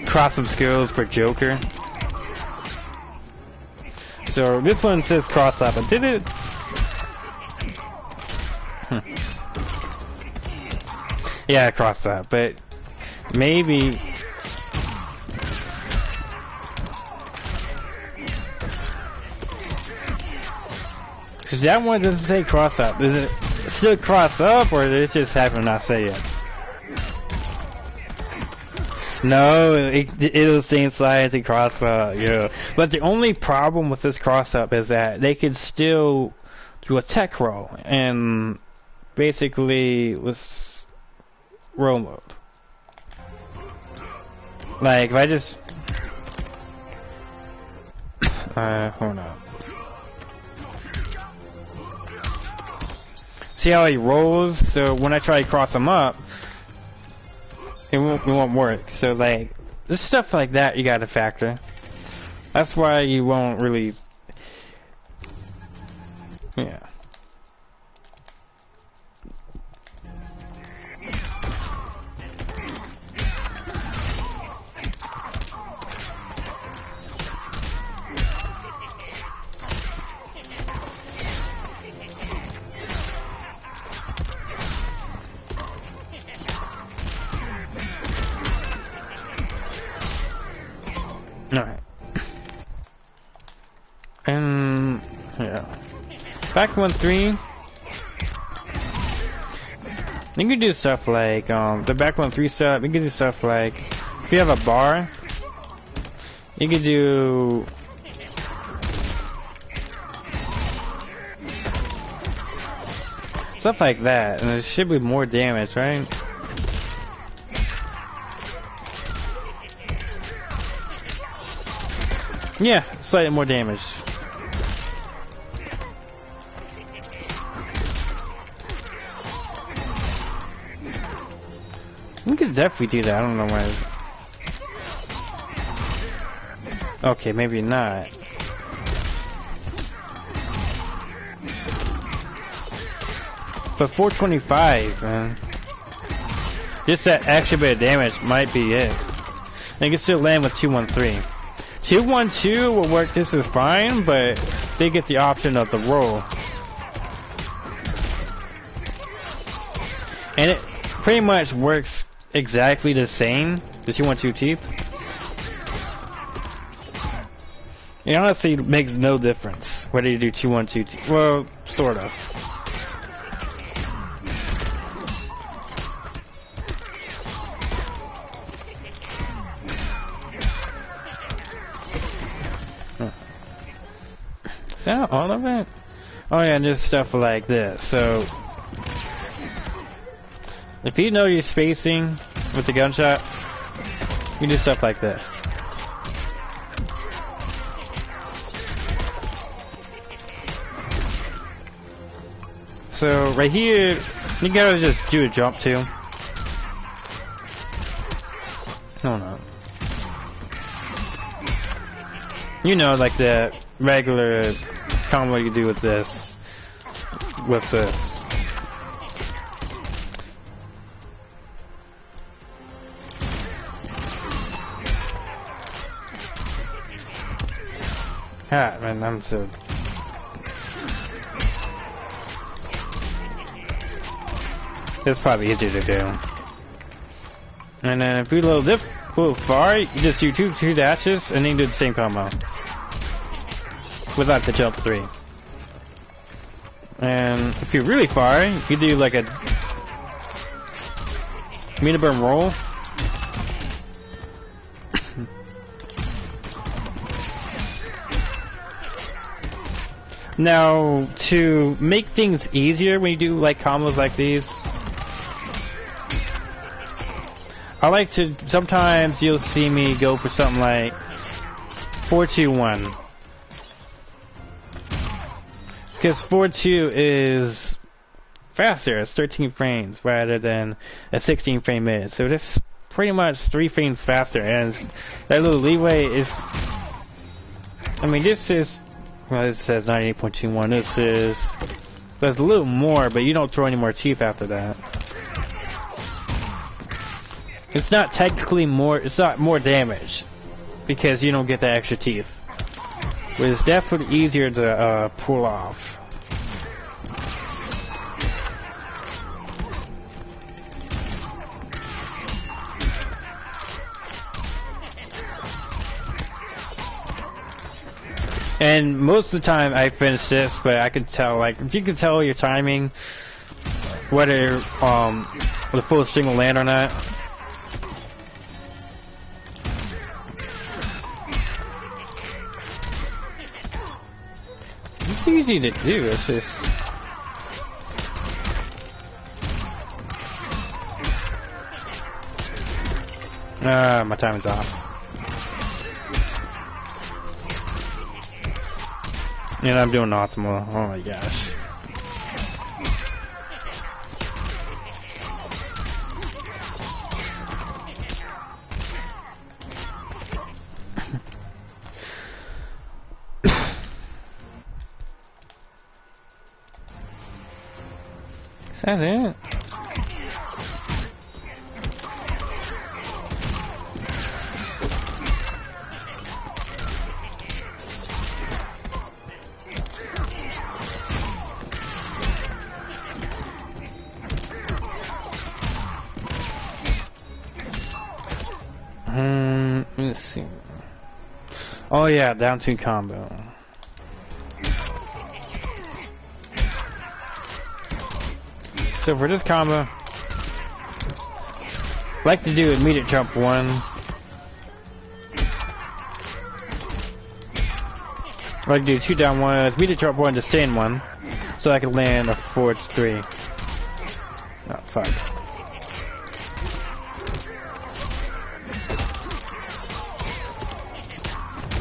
Speaker 1: cross up skills for Joker. So this one says cross up, but did it? Yeah, cross up, but maybe. Cause that one doesn't say cross up. Is it still cross up, or did it just happen to not say it? No, it'll stay inside as a cross up, yeah. But the only problem with this cross up is that they could still do a tech roll, and basically with roll mode. Like if I just hold on. See how he rolls? So when I try to cross him up, it won't work. So like, there's stuff like that you gotta factor. That's why you won't really, yeah. Alright. And yeah. Back 1-3. You can do stuff like the back 1-3 setup. You can do stuff like if you have a bar, you can do stuff like that, and it should be more damage, right? Yeah, slightly more damage. We could definitely do that. I don't know why. Okay, maybe not. But 425, man. Just that extra bit of damage might be it. They can still land with 2-1-3. 2-1-2 will work just as fine, but they get the option of the roll. And it pretty much works exactly the same, the 2-1-2 teeth. It honestly makes no difference whether you do 2-1-2 teeth. Well, sort of. Is that all of it? Oh yeah, and just stuff like this. So, if you know your spacing with the gunshot, you do stuff like this. So right here, you gotta just do a jump too. No, no. You know, like the regular combo you do with this. With this. Ah, man, I'm so... It's probably easier to do. And then if you go a little far, you just do two dashes and then you do the same combo. Without the jump 3. And if you're really far, you do like a meter burn roll. Now, to make things easier when you do like combos like these, I like to, sometimes you'll see me go for something like 4-2-1. Because 4-2 is faster, it's 13 frames rather than a 16 frame minute. So that's pretty much 3 frames faster, and that little leeway is, I mean, this is, well, it says 98.21, this is, there's a little more, but you don't throw any more teeth after that. It's not technically more, it's not more damage, because you don't get the extra teeth. But it's definitely easier to pull off. And most of the time I finish this, but I can tell, like, if you can tell your timing, whether the full string will land or not. It's easy to do, it's just... my time is off. And I'm doing optimal, oh my gosh. Is that it? Let's see. Oh yeah, down 2 combo. So for this combo, I like to do immediate jump 1. I like to do 2 down 1, immediate jump 1 to stay in 1, so I can land a forward 3. Oh fuck.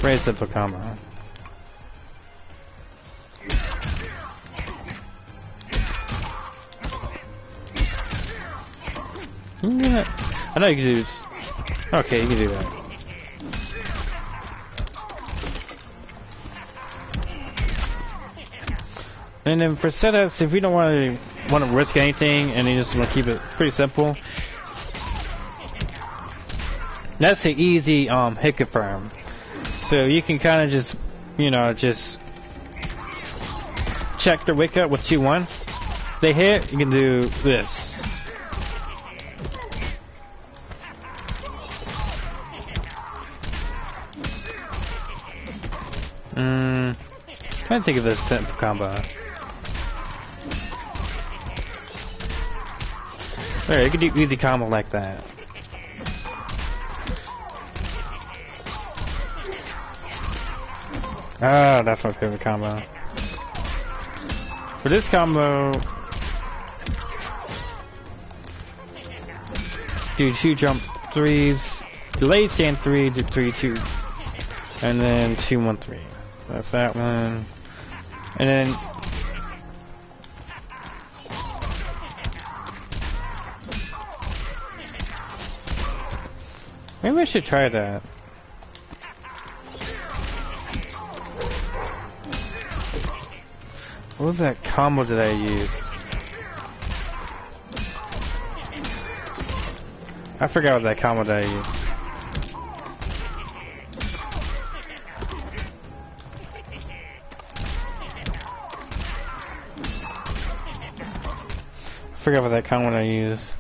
Speaker 1: Very simple combo. You can do that. I know you can do this. Okay, you can do that. And then for setups, if we don't want to risk anything and you just want to keep it pretty simple, that's the easy hit confirm. So you can kind of just, you know, just check the wake up with 2-1. They hit, you can do this. I'm trying to think of a simple combo. There, you can do easy combo like that. Ah, that's my favorite combo. For this combo, do 2 jump 3s, delayed stand 3, do 3-2, and then 2-1-3. That's that one. And then maybe I should try that. What was that combo that I used? I forgot what that combo that I used. I forgot what that combo I used.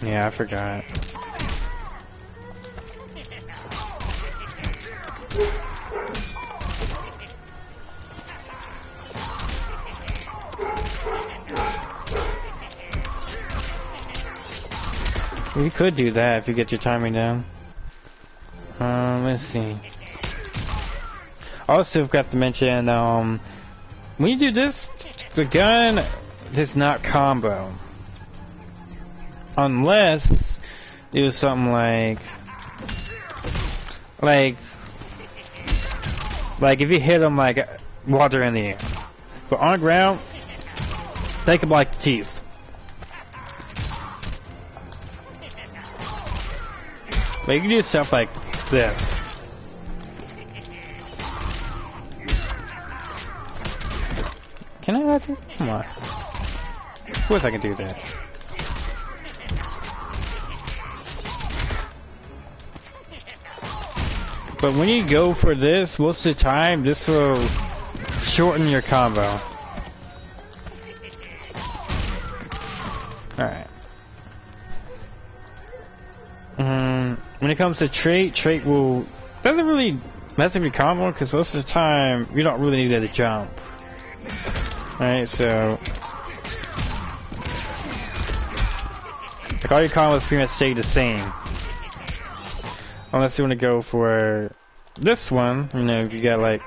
Speaker 1: Yeah, I forgot. You could do that if you get your timing down. Let's see. Also, forgot to mention, when you do this, the gun does not combo. Unless it was something like if you hit them like while they're in the air. But on the ground, take them like the teeth. But you can do stuff like this. Can I add it? Come on. Of course I can do that. But when you go for this, most of the time, this will shorten your combo. Alright. When it comes to trait will doesn't really mess up your combo because most of the time you don't really need that to jump. Alright, so like all your combos pretty much stay the same. Unless you want to go for this one, you know, you got like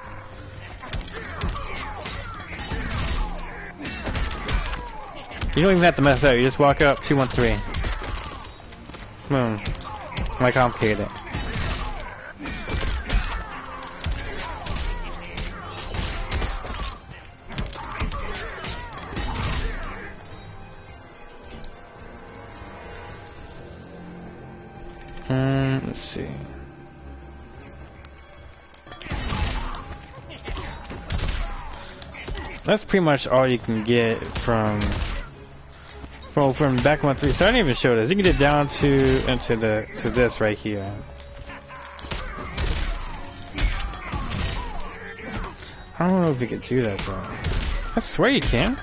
Speaker 1: you don't even have to mess up, you just walk up 2-1-3. Boom. Why complicate it? Let's see. That's pretty much all you can get from back 1-3. So I didn't even show this. You can get down to this right here. I don't know if you can do that though. I swear you can.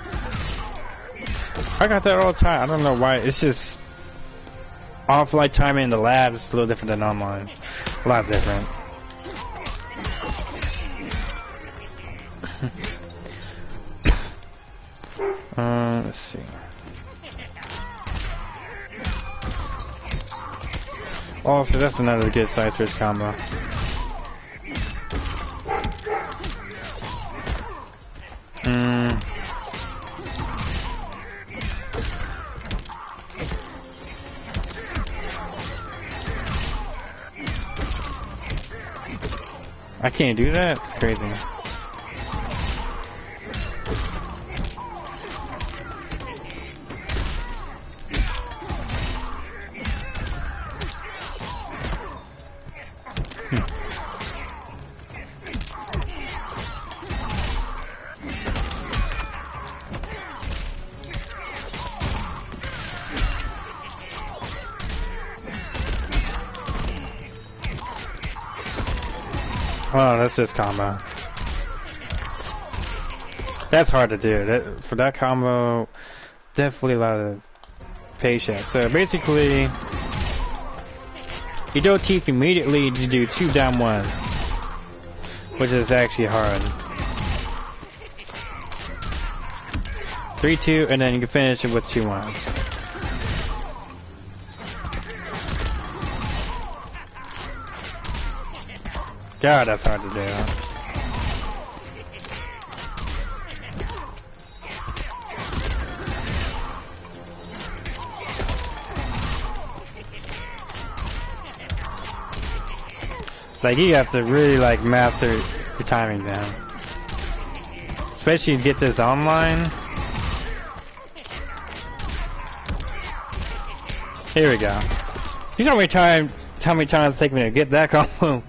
Speaker 1: I got that all the time. I don't know why. It's just offline timing in the lab is a little different than online. A lot different. Let's see. Also, that's another good side switch combo. I can't do that? It's crazy. Oh, that's just combo. That's hard to do. For that combo, definitely a lot of patience. So basically, you don't teeth immediately to do 2 down ones, which is actually hard. 3-2, and then you can finish it with 2-1. God, that's hard to do. Like, you have to really, like, master your timing down. Especially if you get this online. Here we go. You know how many times it takes me to get that combo?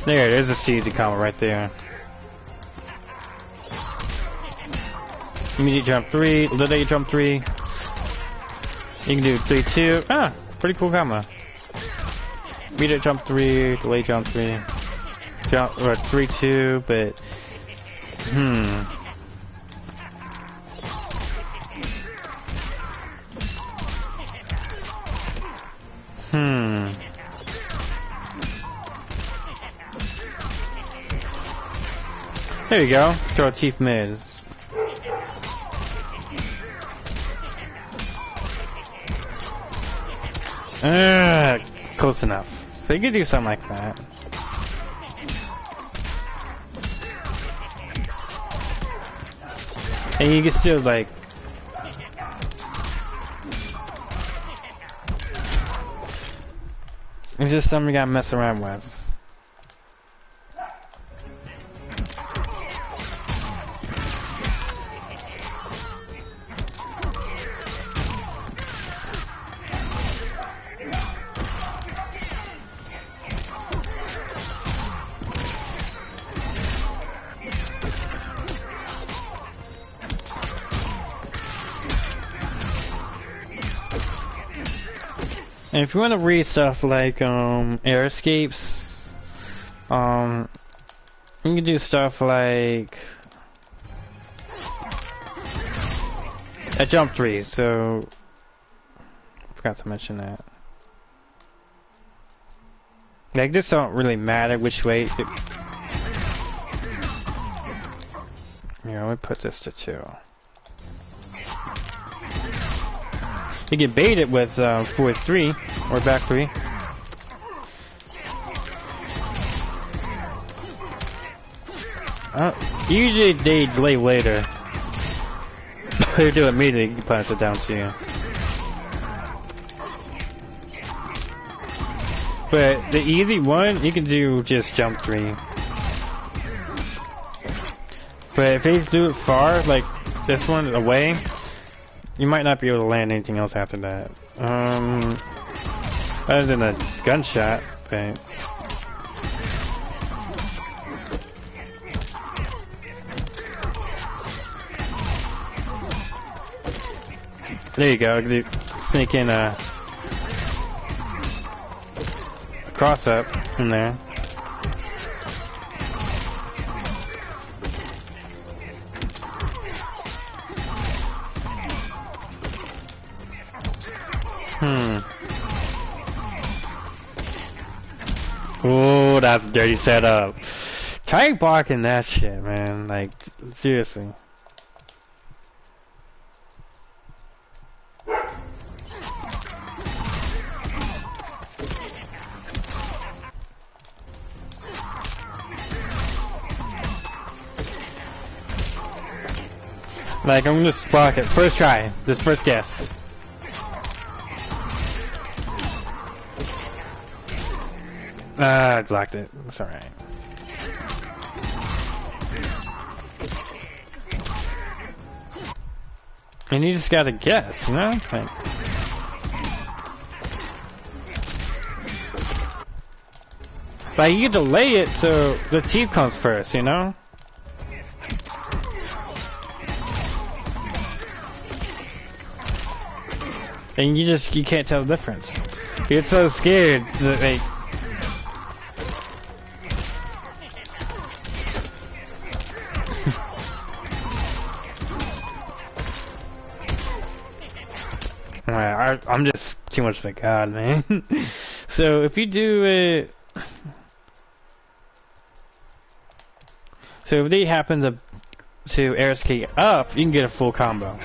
Speaker 1: There's a easy combo right there. Immediate jump 3, delay jump 3. You can do 3-2. Ah, pretty cool combo. Immediate jump 3, delay jump 3. Jump or 3-2, but There you go. Throw teeth mids. Close enough. So you could do something like that. And you can still like it's just something you gotta mess around with. And if you want to read stuff like air escapes, you can do stuff like a jump 3. So forgot to mention that. Like this don't really matter which way. Let me put this to 2. You can bait it with forward 3 or back 3. Usually they delay later. If you do it immediately, you can punish it down to you. But the easy one, you can do just jump 3. But if they do it far, like this one away, you might not be able to land anything else after that. Other than a gunshot, but there you go. Sneak in a cross up in there. Oh, that's a dirty setup. Try blocking that shit, man. Like, seriously. Like, I'm gonna just block it. First try. Just first guess. I blocked it. It's alright. And you just gotta guess, you know? Like you delay it so the teeth comes first, you know? And you can't tell the difference. You're so scared that like I'm just too much of a god, man. So if you do it, so if they happen to air skate up, you can get a full combo.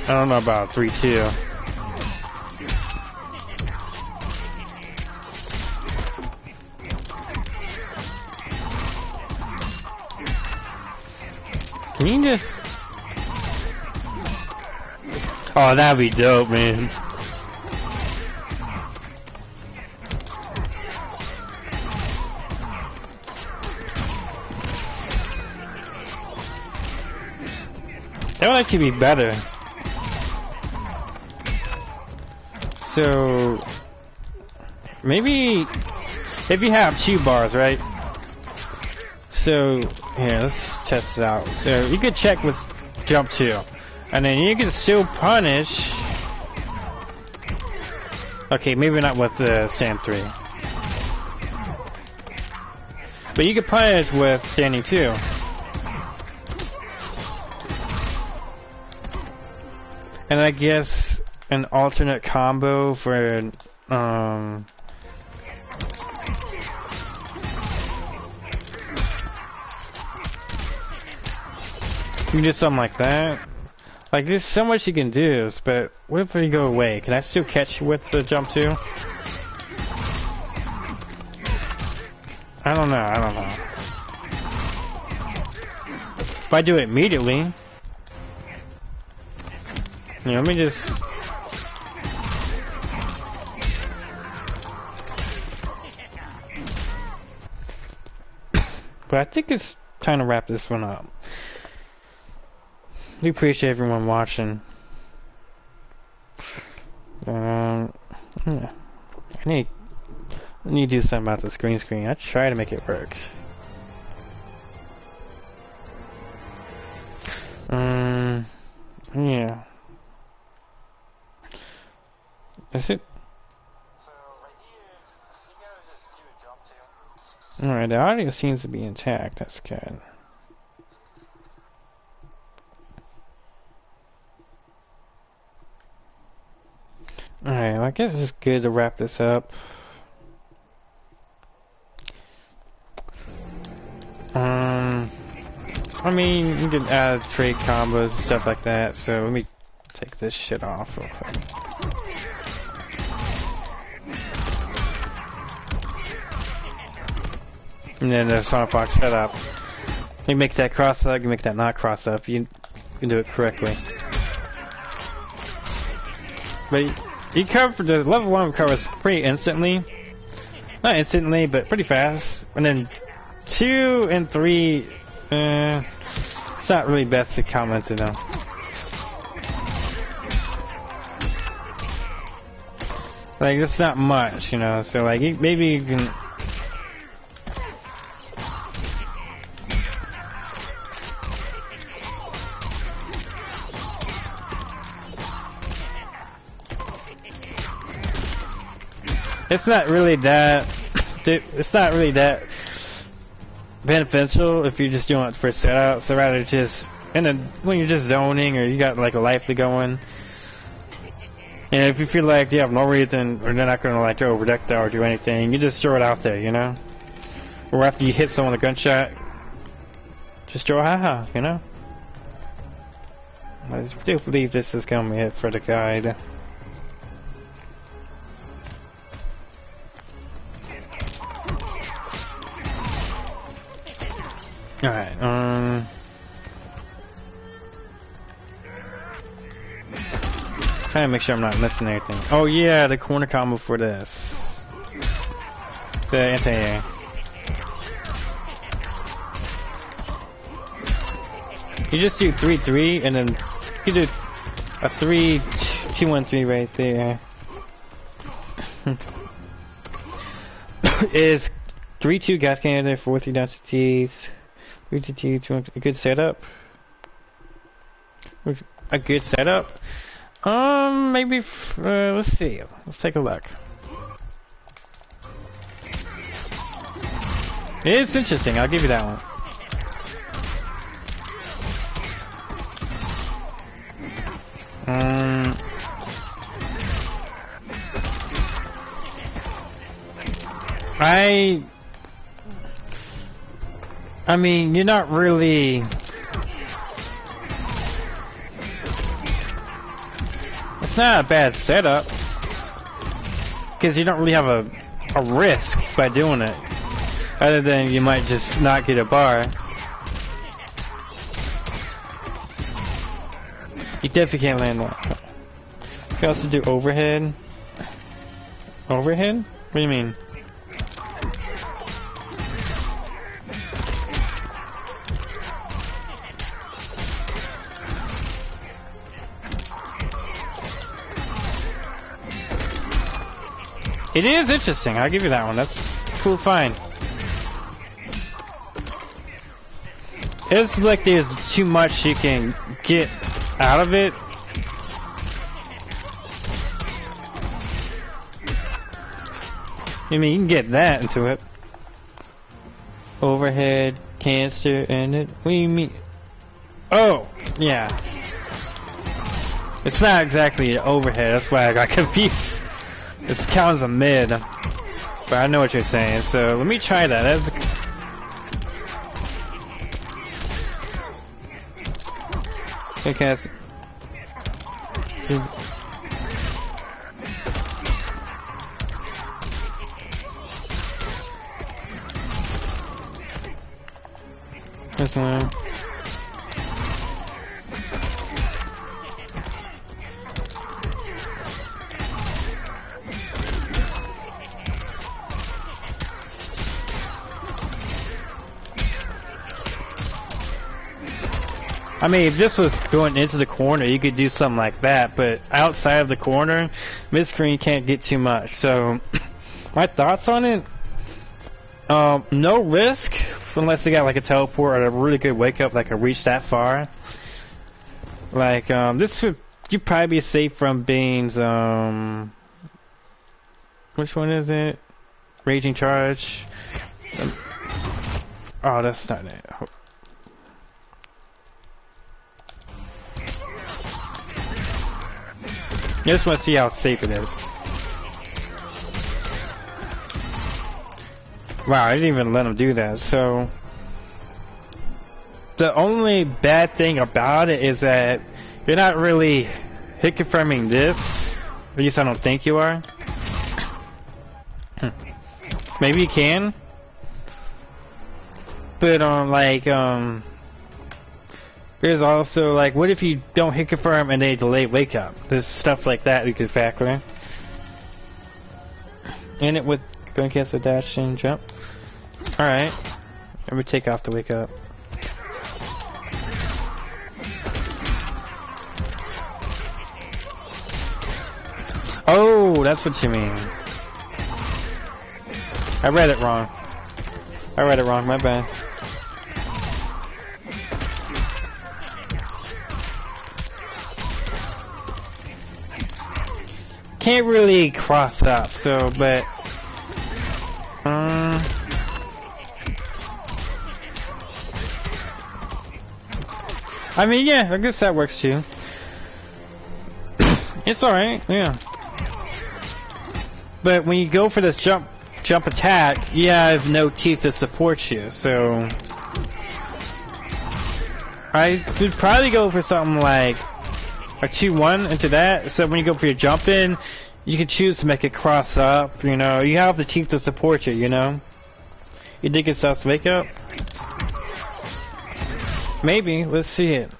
Speaker 1: I don't know about 3-2. Can you just... Oh, that'd be dope, man. That would actually be better. So... Maybe... If you have 2 bars, right? So, here, let's test it out. So, you could check with jump 2. And then you can still punish... Okay, maybe not with stand 3. But you could punish with standing 2. And I guess an alternate combo for, you can do something like that. Like, there's so much you can do, but what if you go away? Can I still catch with the jump 2? I don't know. If I do it immediately... Yeah, let me just... But I think it's time to wrap this one up. We appreciate everyone watching. Yeah. I need to do something about the screen. I try to make it work. Yeah. Is it?
Speaker 3: So right here, you gotta just do a jump 2.
Speaker 1: Alright, the audio seems to be intact. That's good. Alright, well, I guess it's good to wrap this up. I mean, you can add trade combos and stuff like that, so let me take this shit off real quick. And then the Sonic Fox setup. You make that cross up, you make that not cross up, you can do it correctly. But you cover the level 1 recovers pretty instantly. Not instantly, but pretty fast. And then 2 and 3, it's not really best to comment to them. Like, it's not much, you know, so like, maybe you can... it's not really that. It's not really that beneficial if you're just doing it for setup. So rather just when you're just zoning or you got like a life to go in. And if you feel like you have no reason or they're not gonna like throw a projectile or do anything, you just throw it out there, you know. Or after you hit someone with a gunshot, just throw a haha, you know. I do believe this is gonna be it for the guide. Alright, trying to make sure I'm not missing anything. Oh yeah, the corner combo for this. The anti-air. You just do 3-3 and then you do a 3-2-1-3 right there. Is 3-2 gas cannon, 4-3 down to teeth. 3-2, a good setup. A good setup. Maybe. Let's see. Let's take a look. It's interesting. I'll give you that one. I mean, you're not really. It's not a bad setup because you don't really have a risk by doing it, other than you might just not get a bar. You definitely can't land that. You can also do overhead. Overhead? What do you mean? It is interesting. I'll give you that one. That's cool. Fine. It's like there's too much you can get out of it. I mean, you can get that into it. Overhead, cancer, and it. What do you mean? Oh, yeah. It's not exactly an overhead. That's why I got confused. It counts as a mid, but I know what you're saying. So let me try that. That's okay. This one. I mean, if this was going into the corner, you could do something like that, but outside of the corner, mid-screen can't get too much. So, my thoughts on it, no risk, unless they got like a teleport or a really good wake-up that can reach that far. Like, this would, you'd probably be safe from Bane's, which one is it? Raging Charge. Oh, that's not it. I just want to see how safe it is. Wow, I didn't even let him do that. So the only bad thing about it is that you're not really hit confirming this. At least I don't think you are. Maybe you can. But there's also like, what if you don't hit confirm and they delay wake up? There's stuff like that you could factor in. And it with going cancel dash and jump. Alright. Let me take off the wake up. Oh, that's what you mean. I read it wrong. My bad. Can't really cross up, so, but I mean, yeah, I guess that works too. It's alright, yeah. But when you go for this jump attack, you have no teeth to support you, so I would probably go for something like a 2-1 into that, so when you go for your jump in, you can choose to make it cross up, you know, you have the teeth to support you, you know? You think it's us wake up? Maybe, let's see it.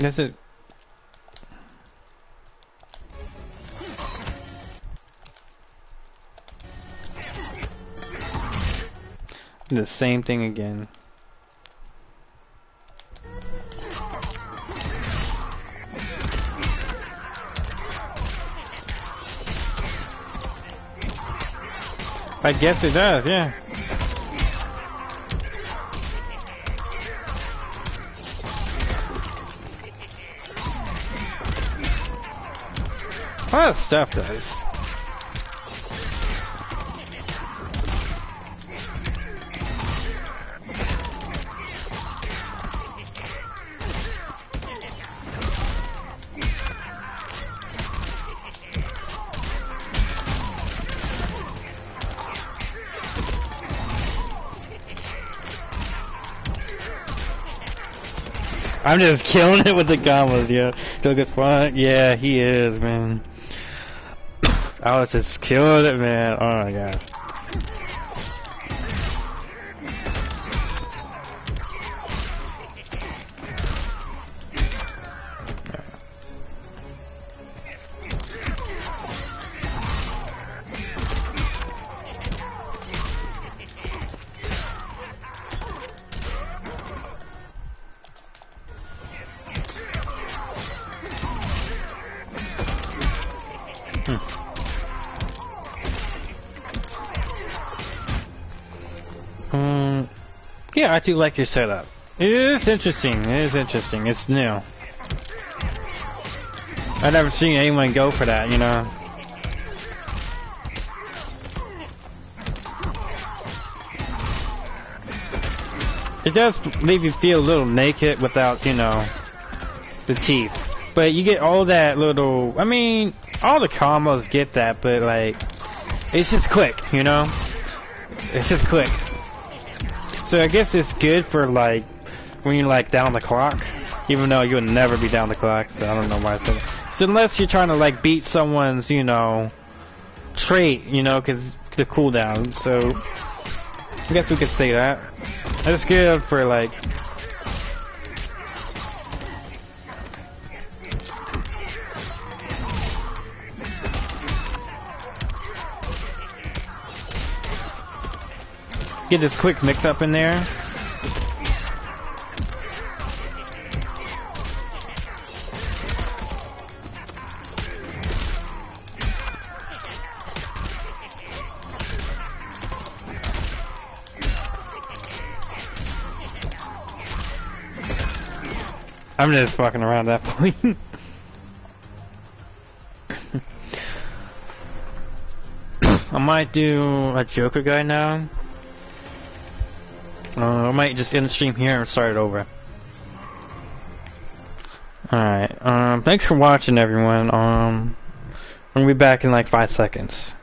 Speaker 1: Is it? The same thing again. I guess it does, yeah. A lot of stuff does. I'm just killing it with the combos, yeah. Doug is fun. Yeah, he is, man. I was just killing it, man. Oh my god. Yeah, I do like your setup. It is interesting. It is interesting. It's new. I've never seen anyone go for that, you know. It does leave you feel a little naked without, you know, the teeth. But you get all that little... I mean, all the combos get that, but, like, it's just quick, you know? It's just quick. So I guess it's good for, like, when you're, like, down the clock. Even though you would never be down the clock, so I don't know why I said that. So unless you're trying to, like, beat someone's, you know, trait, you know, because the cooldown. So I guess we could say that. That's good for, like... Get this quick mix up in there. I'm just fucking around at that point. I might do a Joker guy now. I might just end the stream here and start it over. Alright, thanks for watching, everyone. I'm gonna be back in like 5 seconds.